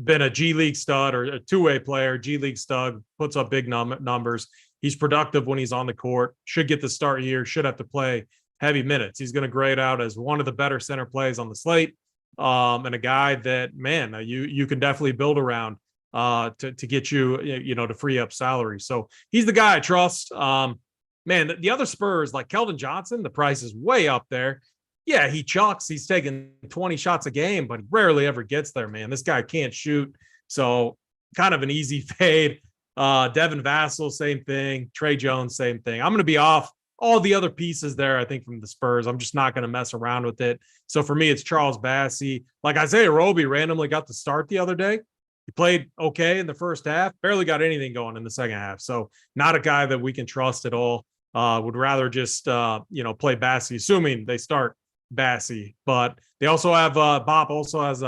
been a G League stud or a two-way player, G League stud, puts up big numbers. He's productive when he's on the court, should get the start here, should have to play heavy minutes. He's going to grade out as one of the better center plays on the slate, and a guy that, man, you can definitely build around to get you, to free up salary. So he's the guy I trust. Man, the other Spurs, like Keldon Johnson, the price is way up there. Yeah, he chucks. He's taking 20 shots a game, but he rarely ever gets there, man. This guy can't shoot. So kind of an easy fade. Devin Vassell, same thing. Trey Jones, same thing. I'm going to be off all the other pieces there, I think, from the Spurs. I'm just not going to mess around with it. So for me, it's Charles Bassey. Like Isaiah Roby randomly got the start the other day. He played okay in the first half, barely got anything going in the second half. So not a guy that we can trust at all. Would rather just, play Bassey, assuming they start Bassey. But they also have Bob also has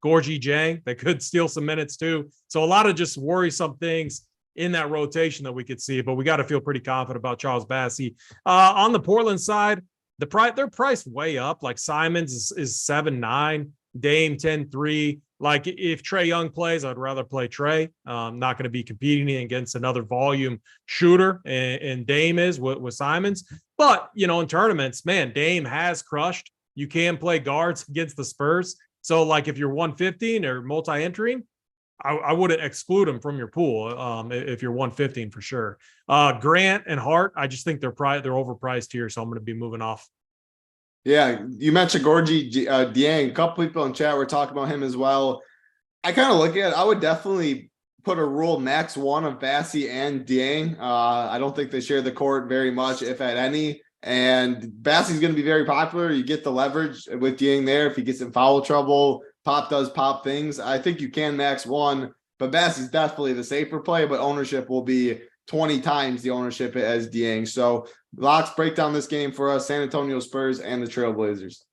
Gorgie Jang that could steal some minutes too. So a lot of just worrisome things in that rotation that we could see, but we got to feel pretty confident about Charles Bassey. On the Portland side, they're priced way up. Like Simons is 7-9, Dame 10-3. Like if Trae Young plays, I'd rather play Trae. Not going to be competing against another volume shooter, and Dame is with Simons. But, in tournaments, man, Dame has crushed. You can play guards against the Spurs. So, like, if you're 115 or multi-entering, I wouldn't exclude him from your pool if you're 115 for sure. Grant and Hart, I just think they're overpriced here, so I'm going to be moving off. Yeah, you mentioned Gorgie Dieng. A couple people in chat were talking about him as well. I kind of look at it. I would definitely put a rule max one of Bassey and Dieng. I don't think they share the court very much, if at any. And Bassey's going to be very popular. You get the leverage with Dieng there. If he gets in foul trouble, Pop does Pop things. I think you can max one, but Bassey's definitely the safer play, but ownership will be 20 times the ownership as Dieng. So Locks, break down this game for us, San Antonio Spurs and the Trailblazers.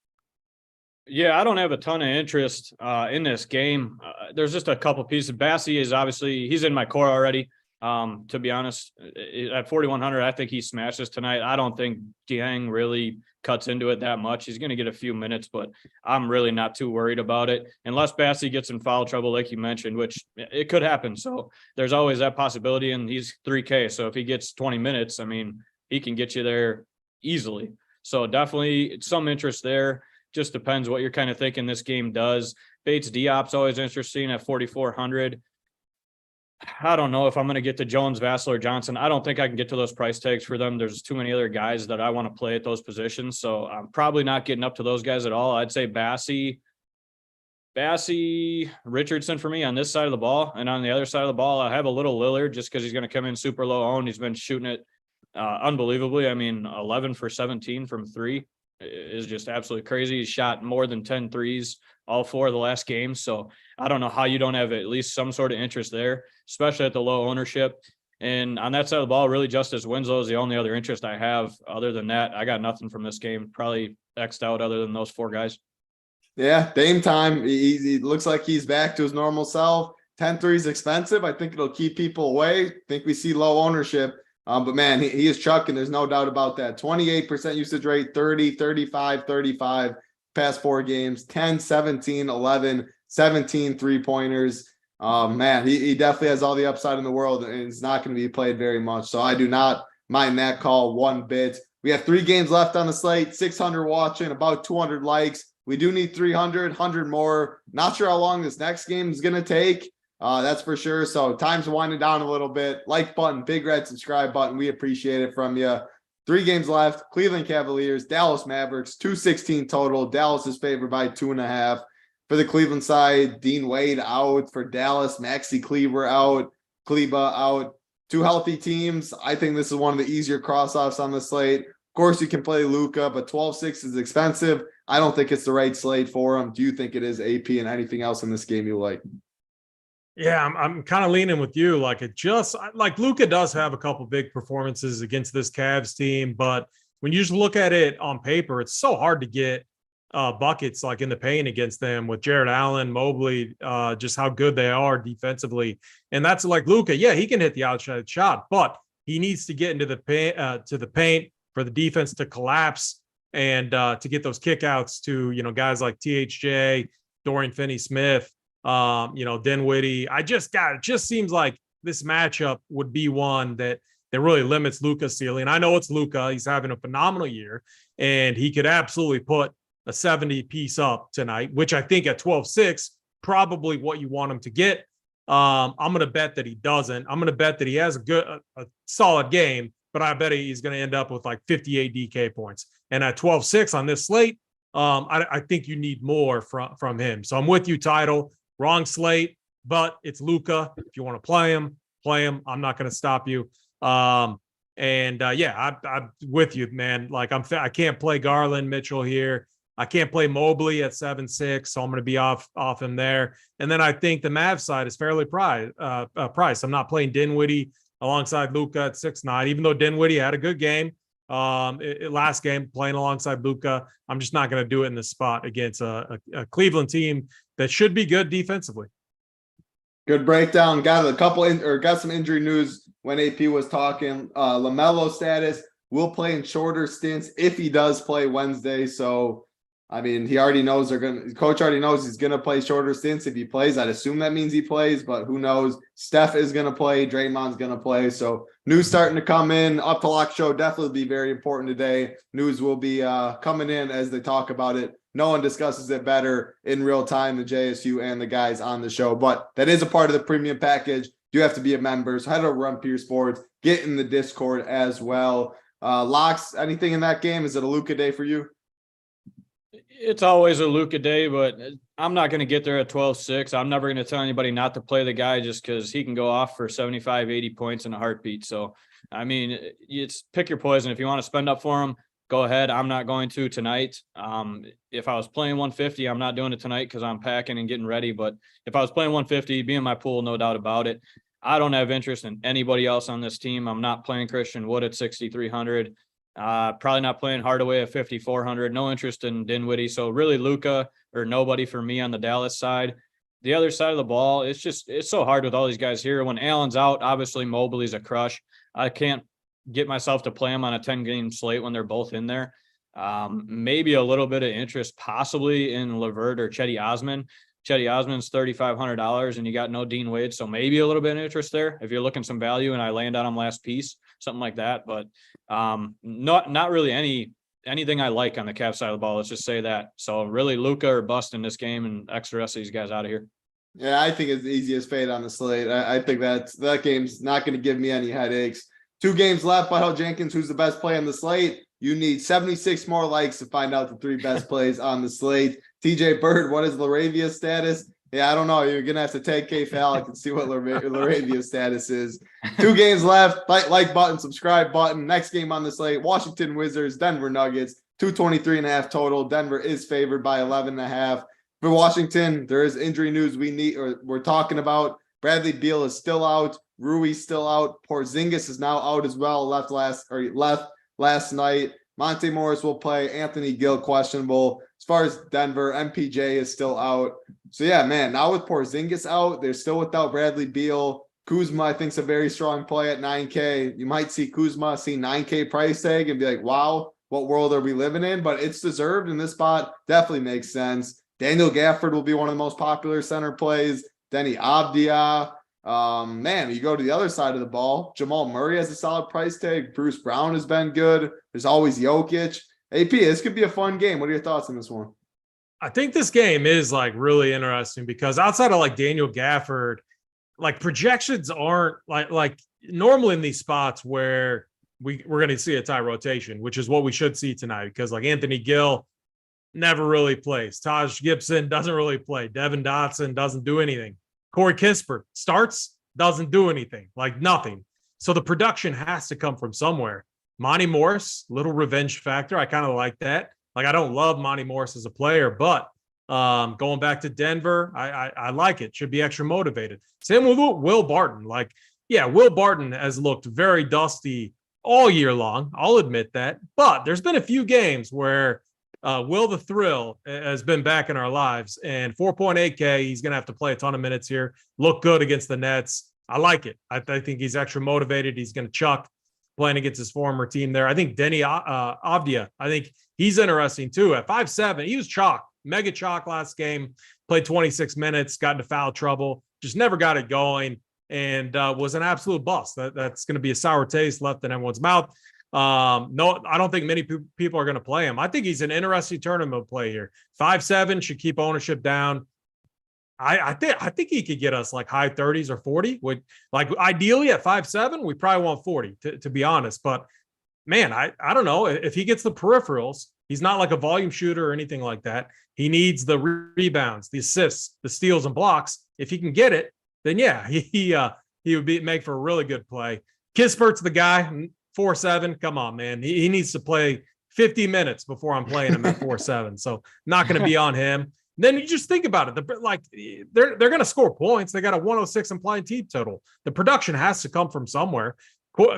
Yeah, I don't have a ton of interest in this game. There's just a couple pieces. Bassey is obviously, he's in my core already. To be honest, at 4,100, I think he smashes tonight. I don't think Dieng really cuts into it that much. He's going to get a few minutes, but I'm really not too worried about it. Unless Bassey gets in foul trouble, like you mentioned, which it could happen. So there's always that possibility, and he's 3K. So if he gets 20 minutes, I mean, he can get you there easily. So definitely some interest there. Just depends what you're kind of thinking this game does. Bates Diop's always interesting at 4,400. I don't know if I'm going to get to Jones, Vassell, or Johnson. I don't think I can get to those price tags for them. There's too many other guys that I want to play at those positions. So I'm probably not getting up to those guys at all. I'd say Bassey, Richardson for me on this side of the ball. And on the other side of the ball, I have a little Lillard just because he's going to come in super low owned. He's been shooting it unbelievably. I mean, 11 for 17 from three is just absolutely crazy. He's shot more than 10 threes all four of the last games. So I don't know how you don't have at least some sort of interest there, especially at the low ownership. And on that side of the ball, really Justice Winslow is the only other interest I have. Other than that, I got nothing from this game. Probably X'd out other than those 4 guys. Yeah, Dame time. He looks like he's back to his normal self. 10-3 is expensive. I think it'll keep people away. I think we see low ownership. But man, he is chucking. There's no doubt about that. 28% usage rate, 30, 35, 35 past 4 games, 10, 17, 11, 17 3-pointers. Man, he definitely has all the upside in the world, and it's not going to be played very much. So I do not mind that call one bit. We have 3 games left on the slate, 600 watching, about 200 likes. We do need 300, 100 more. Not sure how long this next game is going to take. That's for sure. So time's winding down a little bit. Like button, big red subscribe button. We appreciate it from you. 3 games left. Cleveland Cavaliers, Dallas Mavericks, 216 total. Dallas is favored by 2.5. For the Cleveland side, Dean Wade out. For Dallas, Maxi Kleber out. Kleba out. 2 healthy teams. I think this is one of the easier cross-offs on the slate. Of course, you can play Luka, but 12-6 is expensive. I don't think it's the right slate for him. Do you think it is, AP, and anything else in this game you like? Yeah, I'm kind of leaning with you. Like Luka does have a couple big performances against this Cavs team, but when you just look at it on paper, it's so hard to get buckets like in the paint against them with Jared Allen, Mobley, just how good they are defensively. And that's like Luka. Yeah, he can hit the outside shot, but he needs to get into the paint for the defense to collapse and to get those kickouts to, guys like THJ, Dorian Finney-Smith, Dinwiddie. It just seems like this matchup would be one that really limits Luka's ceiling. I know it's Luka. He's having a phenomenal year, and he could absolutely put a 70 piece up tonight, which I think at 12-6, probably what you want him to get. I'm going to bet that he doesn't. I'm going to bet that he has a solid game, but I bet he's going to end up with like 58 DK points. And at 12-6 on this slate, I think you need more from him. So I'm with you, Title. Wrong slate, but it's Luka. If you want to play him. I'm not going to stop you. I'm with you, man. Like I can't play Garland, Mitchell here. I can't play Mobley at 7-6, so I'm going to be off him there. And then I think the Mavs side is fairly priced. I'm not playing Dinwiddie alongside Luka at 6-9, even though Dinwiddie had a good game last game playing alongside Luka. I'm just not going to do it in this spot against a Cleveland team that should be good defensively. Good breakdown. Got some injury news when AP was talking. LaMelo status will play in shorter stints if he does play Wednesday. So, I mean, he already knows coach already knows he's going to play shorter stints if he plays. I'd assume that means he plays, but who knows? Steph is going to play. Draymond's going to play. So news starting to come in. Up to Lock show definitely be very important today. News will be coming in as they talk about it. No one discusses it better in real time than JSU and the guys on the show, but that is a part of the premium package. You have to be a member. So head over to Run Pure Sports, get in the Discord as well. Locks, anything in that game? Is it a Luka day for you? It's always a Luka day, but I'm not going to get there at 12-6. I'm never going to tell anybody not to play the guy just because he can go off for 75, 80 points in a heartbeat. So, I mean, it's pick your poison. If you want to spend up for him, go ahead. I'm not going to tonight. If I was playing 150, I'm not doing it tonight because I'm packing and getting ready. But if I was playing 150, be in my pool, no doubt about it. I don't have interest in anybody else on this team. I'm not playing Christian Wood at 6,300. Probably not playing Hardaway at 5,400. No interest in Dinwiddie. So really Luka or nobody for me on the Dallas side. The other side of the ball, it's so hard with all these guys here. When Allen's out, obviously Mobley's a crush. I can't get myself to play him on a 10-game slate when they're both in there. Maybe a little bit of interest possibly in LeVert or Cedi Osman. Cedi Osman's $3,500 and you got no Dean Wade. So maybe a little bit of interest there if you're looking some value and I land on him last piece, something like that. But not really anything I like on the Cavs side of the ball. Let's just say that. So really Luka or bust in this game and extra rest of these guys out of here. Yeah, I think it's the easiest fade on the slate. I think that game's not going to give me any headaches. 2 games left. Butthole Jenkins, who's the best play on the slate? You need 76 more likes to find out the 3 best plays on the slate. TJ Bird, what is Laravia's status? Yeah, I don't know. You're going to have to take K Fallick and see what Laravia's status is. 2 games left. Like button, subscribe button. Next game on the slate, Washington Wizards, Denver Nuggets, 223.5 total. Denver is favored by 11.5. For Washington, there is injury news we're talking about. Bradley Beal is still out. Rui's still out. Porzingis is now out as well. Left last night. Monte Morris will play. Anthony Gill questionable. As far as Denver, MPJ is still out. So yeah, man, now with Porzingis out, they're still without Bradley Beal. Kuzma, I think, is a very strong play at 9K. You might see Kuzma see 9K price tag and be like, wow, what world are we living in? But it's deserved in this spot. Definitely makes sense. Daniel Gafford will be one of the most popular center plays. Denny Avdia. Man, you go to the other side of the ball. Jamal Murray has a solid price tag. Bruce Brown has been good. There's always Jokic. AP, this could be a fun game. What are your thoughts on this one? I think this game is like really interesting because outside of like Daniel Gafford, like projections aren't like normally in these spots where we're going to see a tie rotation, which is what we should see tonight because like Anthony Gill never really plays. Taj Gibson doesn't really play. Devin Dotson doesn't do anything. Corey Kispert starts, doesn't do anything, like nothing. So the production has to come from somewhere. Monty Morris, little revenge factor. I kind of like that. Like, I don't love Monty Morris as a player, but going back to Denver, I like it. Should be extra motivated. Same with Will Barton. Like, yeah, Will Barton has looked very dusty all year long. I'll admit that. But there's been a few games where Will the Thrill has been back in our lives, and 4.8K, he's going to have to play a ton of minutes here. Look good against the Nets. I like it. I think he's extra motivated. He's going to chuck playing against his former team there. I think Denny Avdia, I think he's interesting too. At 5'7", he was chalk, mega chalk last game, played 26 minutes, got into foul trouble, just never got it going, and was an absolute bust. That's going to be a sour taste left in everyone's mouth. No, I don't think many people are going to play him. I think he's an interesting tournament play here. 5'7", should keep ownership down. I think he could get us like high 30s or 40. Would like ideally at 5'7", we probably want 40 to be honest. But man, I don't know if he gets the peripherals. He's not like a volume shooter or anything like that. He needs the rebounds, the assists, the steals and blocks. If he can get it, then yeah, he would make for a really good play. Kispert's the guy. 4-7. Come on, man. He needs to play 50 minutes before I'm playing him at 4-7. So not going to be on him. Then you just think about it. They're going to score points. They got a 106 implied team total. The production has to come from somewhere.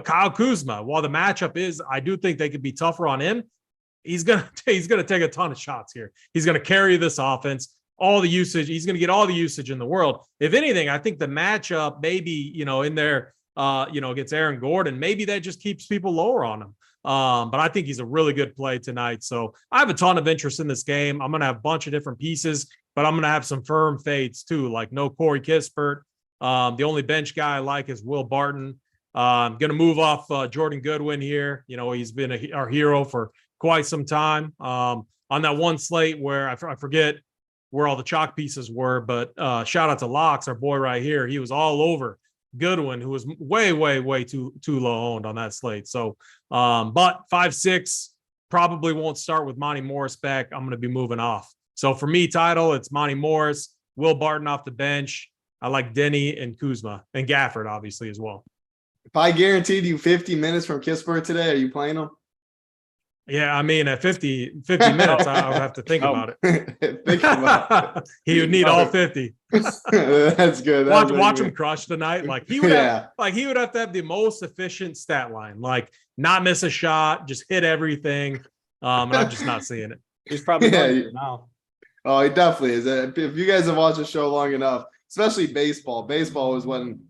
Kyle Kuzma, while the matchup is, I do think they could be tougher on him. He's gonna take a ton of shots here. He's going to carry this offense. All the usage. He's going to get all the usage in the world. If anything, I think the matchup maybe in there. Against Aaron Gordon, maybe that just keeps people lower on him. But I think he's a really good play tonight. So I have a ton of interest in this game. I'm going to have a bunch of different pieces, but I'm going to have some firm fades too, like no Corey Kispert. The only bench guy I like is Will Barton. I'm going to move off Jordan Goodwin here. He's been our hero for quite some time. On that one slate where I forget where all the chalk pieces were, but shout out to Locks, our boy right here. He was all over Goodwin, who was way too low owned on that slate. So, but 5-6 probably won't start with Monty Morris back. I'm going to be moving off. So for me, title, it's Monty Morris, Will Barton off the bench. I like Denny and Kuzma and Gafford, obviously, as well. If I guaranteed you 50 minutes from Kispert today, are you playing him? Yeah, I mean, at 50 minutes, I would have to think about it. Think about it. He would need all 50. That's good. Watch him crush tonight. Like he would have to have the most efficient stat line, like not miss a shot, just hit everything. And I'm just not seeing it. He's probably now. Oh, he definitely is. If you guys have watched the show long enough, especially baseball was when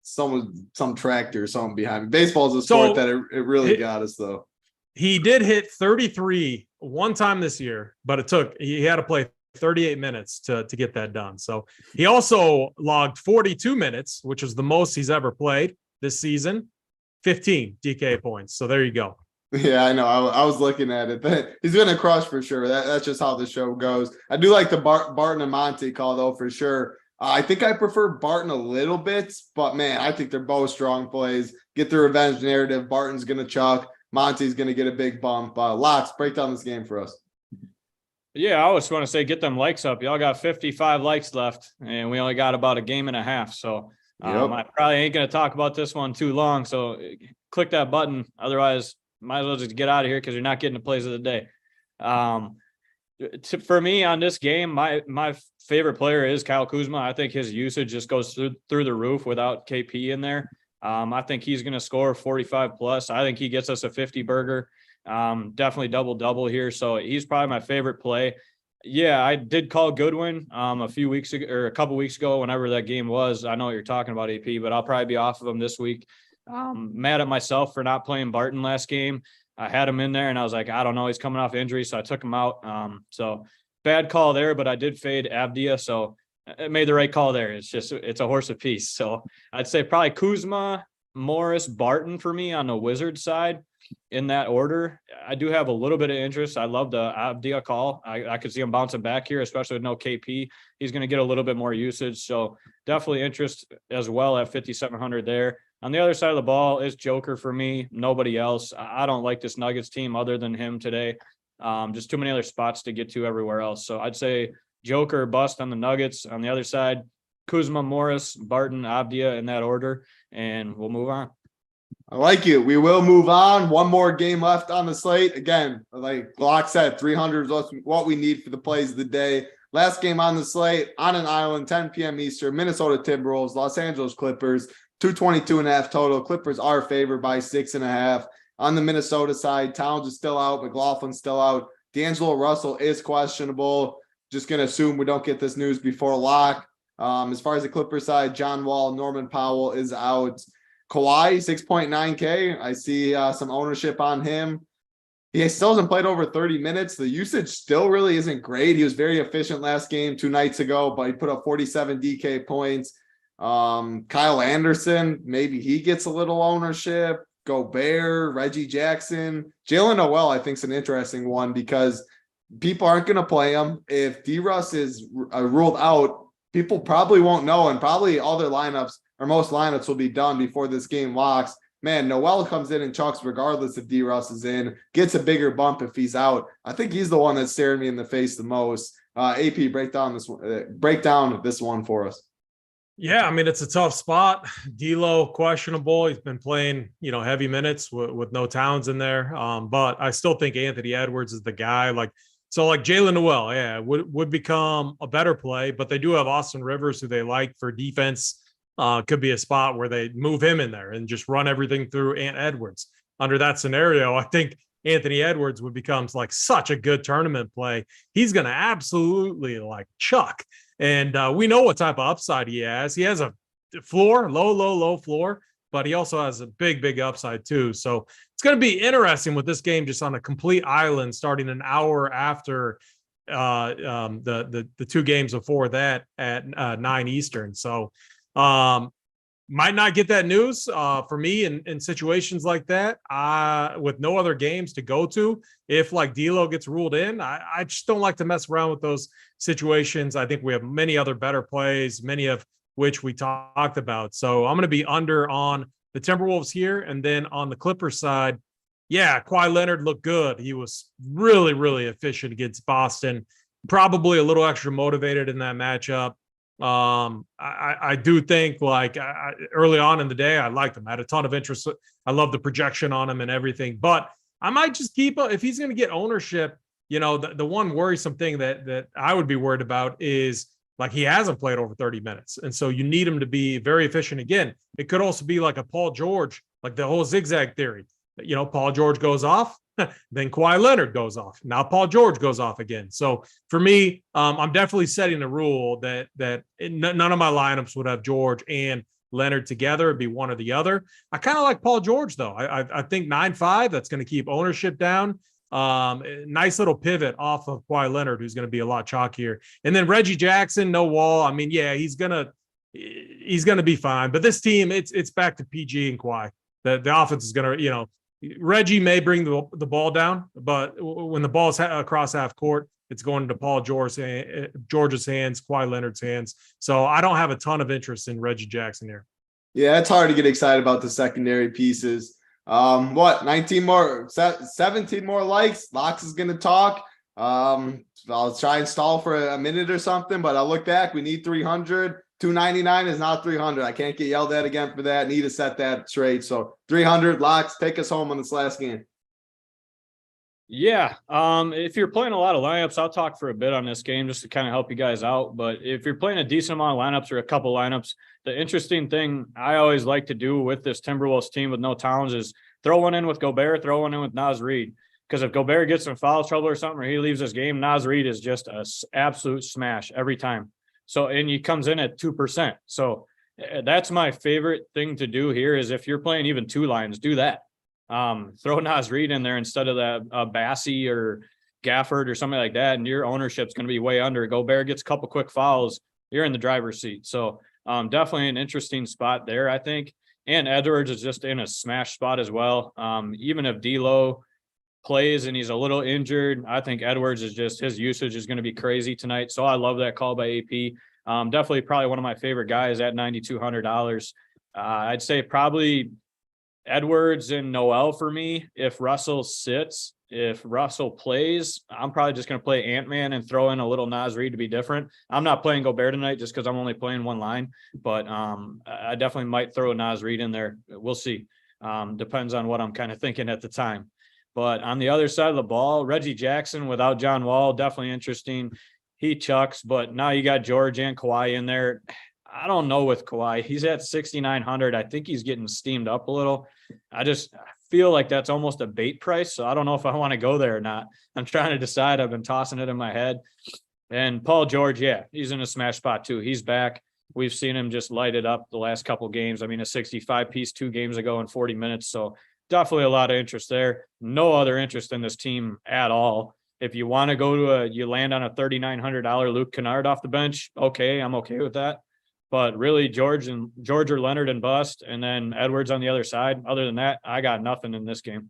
some tractor or something behind me. Baseball is a sport that it really got us though. He did hit 33 one time this year, but he had to play 38 minutes to get that done. So he also logged 42 minutes, which is the most he's ever played this season, 15 DK points. So there you go. Yeah, I know. I was looking at it. He's going to crush for sure. That's just how the show goes. I do like the Barton and Monty call though, for sure. I think I prefer Barton a little bit, but man, I think they're both strong plays. Get the revenge narrative. Barton's going to chuck. Monty's going to get a big bump. Locks, break down this game for us. Yeah, I just want to say get them likes up. Y'all got 55 likes left, and we only got about a game and a half. So I probably ain't going to talk about this one too long. So click that button. Otherwise, might as well just get out of here because you're not getting the plays of the day. For me on this game, my favorite player is Kyle Kuzma. I think his usage just goes through the roof without KP in there. I think he's going to score 45 plus. I think he gets us a 50 burger. Definitely double here. So he's probably my favorite play. Yeah, I did call Goodwin a few weeks ago or a couple weeks ago, whenever that game was. I know what you're talking about, AP, but I'll probably be off of him this week. Mad at myself for not playing Barton last game. I had him in there and I was like, I don't know, he's coming off injury, so I took him out. So bad call there, but I did fade Avdia, so I made the right call there. It's a horse apiece. So I'd say probably Kuzma, Morris, Barton for me on the Wizards side in that order. I do have a little bit of interest. I love the Avdia call. I could see him bouncing back here, especially with no KP. He's going to get a little bit more usage. So definitely interest as well at 5,700 there. On the other side of the ball is Joker for me. Nobody else. I don't like this Nuggets team other than him today. Just too many other spots to get to everywhere else. So I'd say Joker bust on the Nuggets. On the other side, Kuzma, Morris, Barton, Avdia in that order, and we'll move on. I like it. We will move on. One more game left on the slate. Again, like Glock said, 300 is what we need for the plays of the day. Last game on the slate, on an island, 10 p.m. Eastern, Minnesota Timberwolves, Los Angeles Clippers, 222.5 total. Clippers are favored by 6.5. On the Minnesota side, Towns is still out. McLaughlin's still out. D'Angelo Russell is questionable. Just going to assume we don't get this news before lock. As far as the Clippers side, John Wall, Norman Powell is out. Kawhi, 6.9K. I see some ownership on him. He still hasn't played over 30 minutes. The usage still really isn't great. He was very efficient last game 2 nights ago, but he put up 47 DK points. Kyle Anderson, maybe he gets a little ownership. Gobert, Reggie Jackson. Jalen Noel, I think, is an interesting one because people aren't going to play him. If D-Russ is ruled out, people probably won't know, and probably all their lineups or most lineups will be done before this game locks. Man, Noel comes in and chucks regardless if D-Russ is in, gets a bigger bump if he's out. I think he's the one that's staring me in the face the most. AP, break down this one for us. Yeah, I mean, it's a tough spot. D'Lo questionable. He's been playing, heavy minutes with no Towns in there. But I still think Anthony Edwards is the guy. So Jalen Noel, yeah, would become a better play. But they do have Austin Rivers, who they like for defense. Could be a spot where they move him in there and just run everything through Ant Edwards. Under that scenario, I think Anthony Edwards would become such a good tournament play. He's going to absolutely chuck. And we know what type of upside he has. He has a floor, low floor, but he also has a big upside too. So it's going to be interesting with this game just on a complete island starting an hour after the 2 games before that at 9 Eastern. So might not get that news for me in situations like that with no other games to go to. If D'Lo gets ruled in, I just don't like to mess around with those situations. I think we have many other better plays, many of which we talked about. So I'm going to be under on the Timberwolves here. And then on the Clippers side, yeah, Kawhi Leonard looked good. He was really efficient against Boston, probably a little extra motivated in that matchup. I do think early on in the day, I liked him. I had a ton of interest. I love the projection on him and everything, but I might just keep if he's going to get ownership. The one worrisome thing that I would be worried about is he hasn't played over 30 minutes. And so you need him to be very efficient. Again, it could also be like a Paul George, the whole zigzag theory. Paul George goes off, then Kawhi Leonard goes off. Now Paul George goes off again. So for me, I'm definitely setting a rule that none of my lineups would have George and Leonard together. It'd be one or the other. I kind of like Paul George, though. I think 9-5, that's going to keep ownership down. Nice little pivot off of Kawhi Leonard, who's going to be a lot chalkier. And then Reggie Jackson, no Wall. I mean, yeah, he's going to be fine. But this team, it's back to PG and Kawhi. The offense is going to, Reggie may bring the ball down, but when the ball's across half court, it's going to Paul George's hands, Kawhi Leonard's hands. So I don't have a ton of interest in Reggie Jackson here. Yeah, it's hard to get excited about the secondary pieces. 17 more likes. Locks is going to talk. I'll try and stall for a minute or something, but I'll look back. We need 300. 299 is not 300. I can't get yelled at again for that. Need to set that straight. So 300 locks. Take us home on this last game. Yeah. If you're playing a lot of lineups, I'll talk for a bit on this game just to kind of help you guys out. But if you're playing a decent amount of lineups or a couple lineups, the interesting thing I always like to do with this Timberwolves team with no Towns is throw one in with Gobert, throw one in with Naz Reid. Because if Gobert gets in foul trouble or something, or he leaves this game, Naz Reid is just an absolute smash every time. So, and he comes in at 2%. So that's my favorite thing to do here is if you're playing even two lines, do that. Throw Naz Reid in there instead of that Bassey or Gafford or something like that, and your ownership's going to be way under. Gobert gets a couple quick fouls, you're in the driver's seat. So definitely an interesting spot there, I think. And Edwards is just in a smash spot as well. Even if D'Lo plays and he's a little injured, I think Edwards is just, his usage is going to be crazy tonight. So I love that call by AP. Definitely probably one of my favorite guys at $9,200. I'd say probably Edwards and Noel for me. If Russell sits, if Russell plays, I'm probably just going to play Ant-Man and throw in a little Naz Reid to be different. I'm not playing Gobert tonight just because I'm only playing one line, but I definitely might throw Naz Reid in there. We'll see. Depends on what I'm kind of thinking at the time. But on the other side of the ball, Reggie Jackson without John Wall, definitely interesting. He chucks, but now you got George and Kawhi in there. I don't know with Kawhi. He's at 6,900. I think he's getting steamed up a little. I just feel like that's almost a bait price. So I don't know if I want to go there or not. I'm trying to decide. I've been tossing it in my head. And Paul George, yeah, he's in a smash spot too. He's back. We've seen him just light it up the last couple of games. I mean, a 65-piece 2 games ago in 40 minutes. So definitely a lot of interest there. No other interest in this team at all. If you want to go to you land on a $3,900 Luke Kennard off the bench, okay, I'm okay with that. But really, George or Leonard and bust, and then Edwards on the other side. Other than that, I got nothing in this game.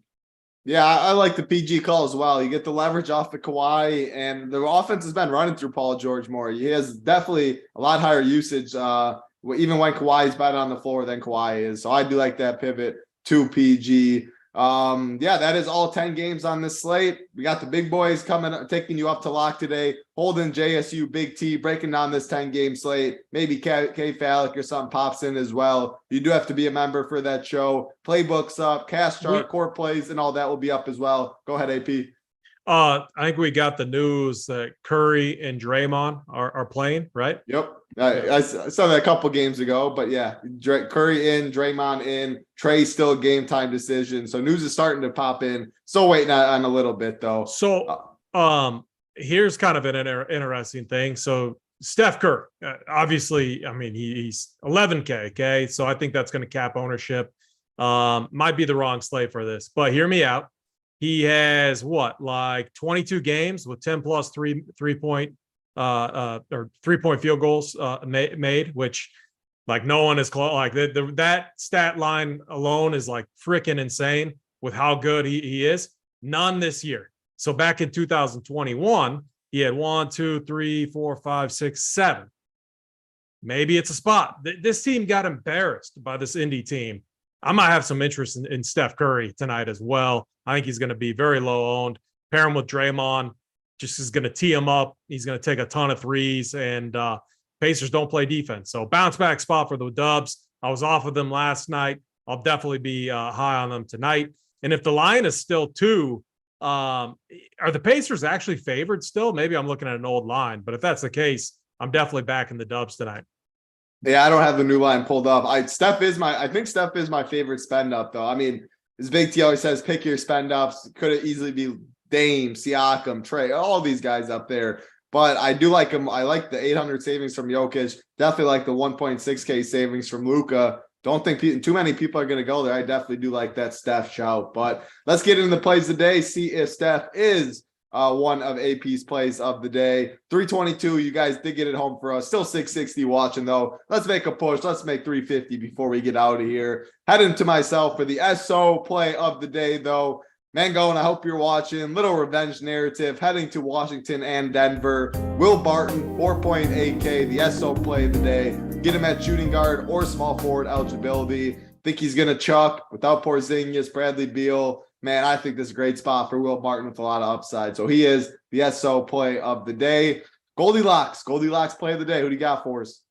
Yeah, I like the PG call as well. You get the leverage off the Kawhi, and the offense has been running through Paul George more. He has definitely a lot higher usage, even when Kawhi is better on the floor than Kawhi is. So I do like that pivot to PG. Yeah, that is all 10 games on this slate. We got the big boys coming, taking you up to lock today. Holden, JSU, Big T, breaking down this 10-game slate. Maybe K Falik or something pops in as well. You do have to be a member for that show. Playbooks up, cash chart, core plays, and all that will be up as well. Go ahead, AP. I think we got the news that Curry and Draymond are playing, right? Yep. I saw that a couple games ago, but yeah, Curry in, Draymond in, Trey still game time decision. So news is starting to pop in. Still waiting on a little bit though. So here's kind of an interesting thing. So Steph Curry, obviously, I mean, he's 11K. Okay. So I think that's going to cap ownership. Might be the wrong slate for this, but hear me out. He has like 22 games with 10 plus three-point field goals made, which like no one is close. Like that stat line alone is like freaking insane with how good he is. None this year. So back in 2021, he had 1, 2, 3, 4, 5, 6, 7. Maybe it's a spot. This team got embarrassed by this Indy team. I might have some interest in Steph Curry tonight as well. I think he's going to be very low owned. Pair him with Draymond, just is going to tee him up. He's going to take a ton of threes, and Pacers don't play defense. So bounce back spot for the Dubs. I was off of them last night. I'll definitely be high on them tonight. And if the line is still 2, are the Pacers actually favored still? Maybe I'm looking at an old line, but if that's the case, I'm definitely backing the Dubs tonight. Yeah, I don't have the new line pulled up. I think Steph is my favorite spend up though. I mean, as Big T always says, pick your spend ups. Could it easily be Dame, Siakam, Trey, all these guys up there. But I do like him. I like the 800 savings from Jokic. Definitely like the 1.6K savings from Luka. Don't think too many people are going to go there. I definitely do like that Steph shout. But let's get into the plays of the day. See if Steph is one of AP's plays of the day. 322. You guys did get it home for us. Still 660 watching though. Let's make a push. Let's make 350 before we get out of here. Heading to myself for the SO play of the day though. Mango, and I hope you're watching. Little revenge narrative heading to Washington and Denver. Will Barton, 4.8K, the SO play of the day. Get him at shooting guard or small forward eligibility. Think he's going to chuck without Porzingis, Bradley Beal. Man, I think this is a great spot for Will Barton with a lot of upside. So he is the SO play of the day. Goldilocks play of the day. Who do you got for us?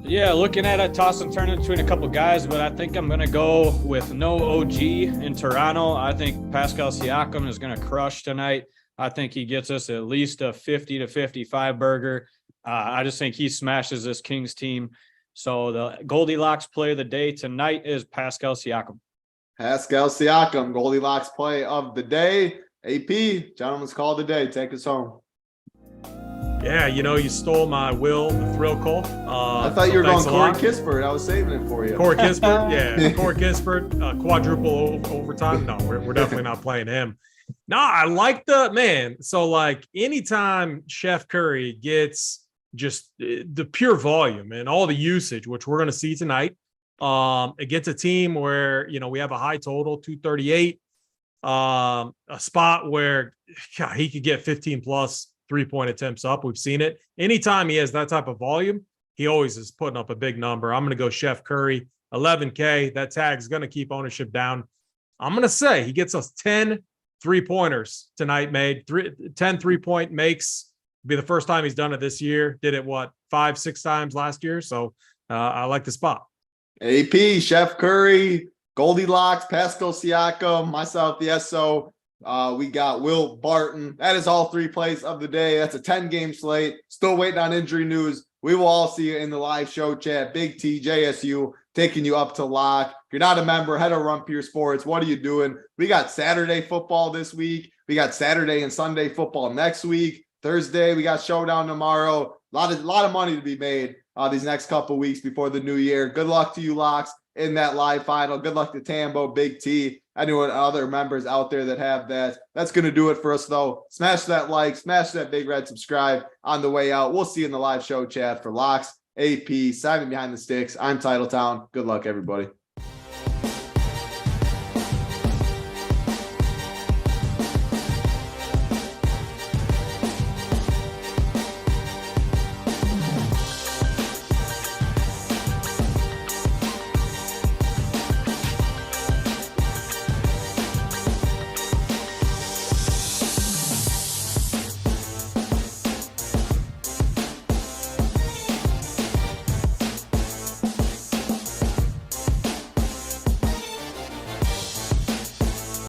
Yeah, looking at it, toss and turn it between a couple guys, but I think I'm going to go with no OG in Toronto. I think Pascal Siakam is going to crush tonight. I think he gets us at least a 50 to 55 burger. I just think he smashes this Kings team. So the Goldilocks play of the day tonight is Pascal Siakam. Pascal Siakam, Goldilocks play of the day. AP, gentlemen's call of the day. Take us home. Yeah, you stole my Will, the Thrill Cole. I thought you were going Corey Kispert. I was saving it for you. Corey Kispert, yeah. Corey Kispert, quadruple overtime. No, we're definitely not playing him. No, I like so like anytime Chef Curry gets just the pure volume and all the usage, which we're going to see tonight, against a team where, we have a high total, 238, a spot where he could get 15 plus 3-point attempts up. We've seen it. Anytime he has that type of volume, he always is putting up a big number. I'm going to go Chef Curry, 11K. That tag's going to keep ownership down. I'm going to say he gets us 10 3-pointers tonight made. 10 3-point makes. Be the first time he's done it this year. Did it, 5-6 times last year? So I like the spot. AP, Chef Curry, Goldilocks, Pascal Siakam, myself, the SO. We got Will Barton. That is all 3 plays of the day. That's a 10-game slate. Still waiting on injury news. We will all see you in the live show chat. Big T, JSU, taking you up to lock. If you're not a member, head to Rumpier Sports. What are you doing? We got Saturday football this week. We got Saturday and Sunday football next week. Thursday, we got Showdown tomorrow. A lot of money to be made these next couple weeks before the new year. Good luck to you, Locks, in that live final. Good luck to Tambo, Big T, anyone, other members out there that have that. That's going to do it for us, though. Smash that like, smash that big red subscribe on the way out. We'll see you in the live show chat for Locks, AP, Simon Behind the Sticks. I'm Titletown. Good luck, everybody.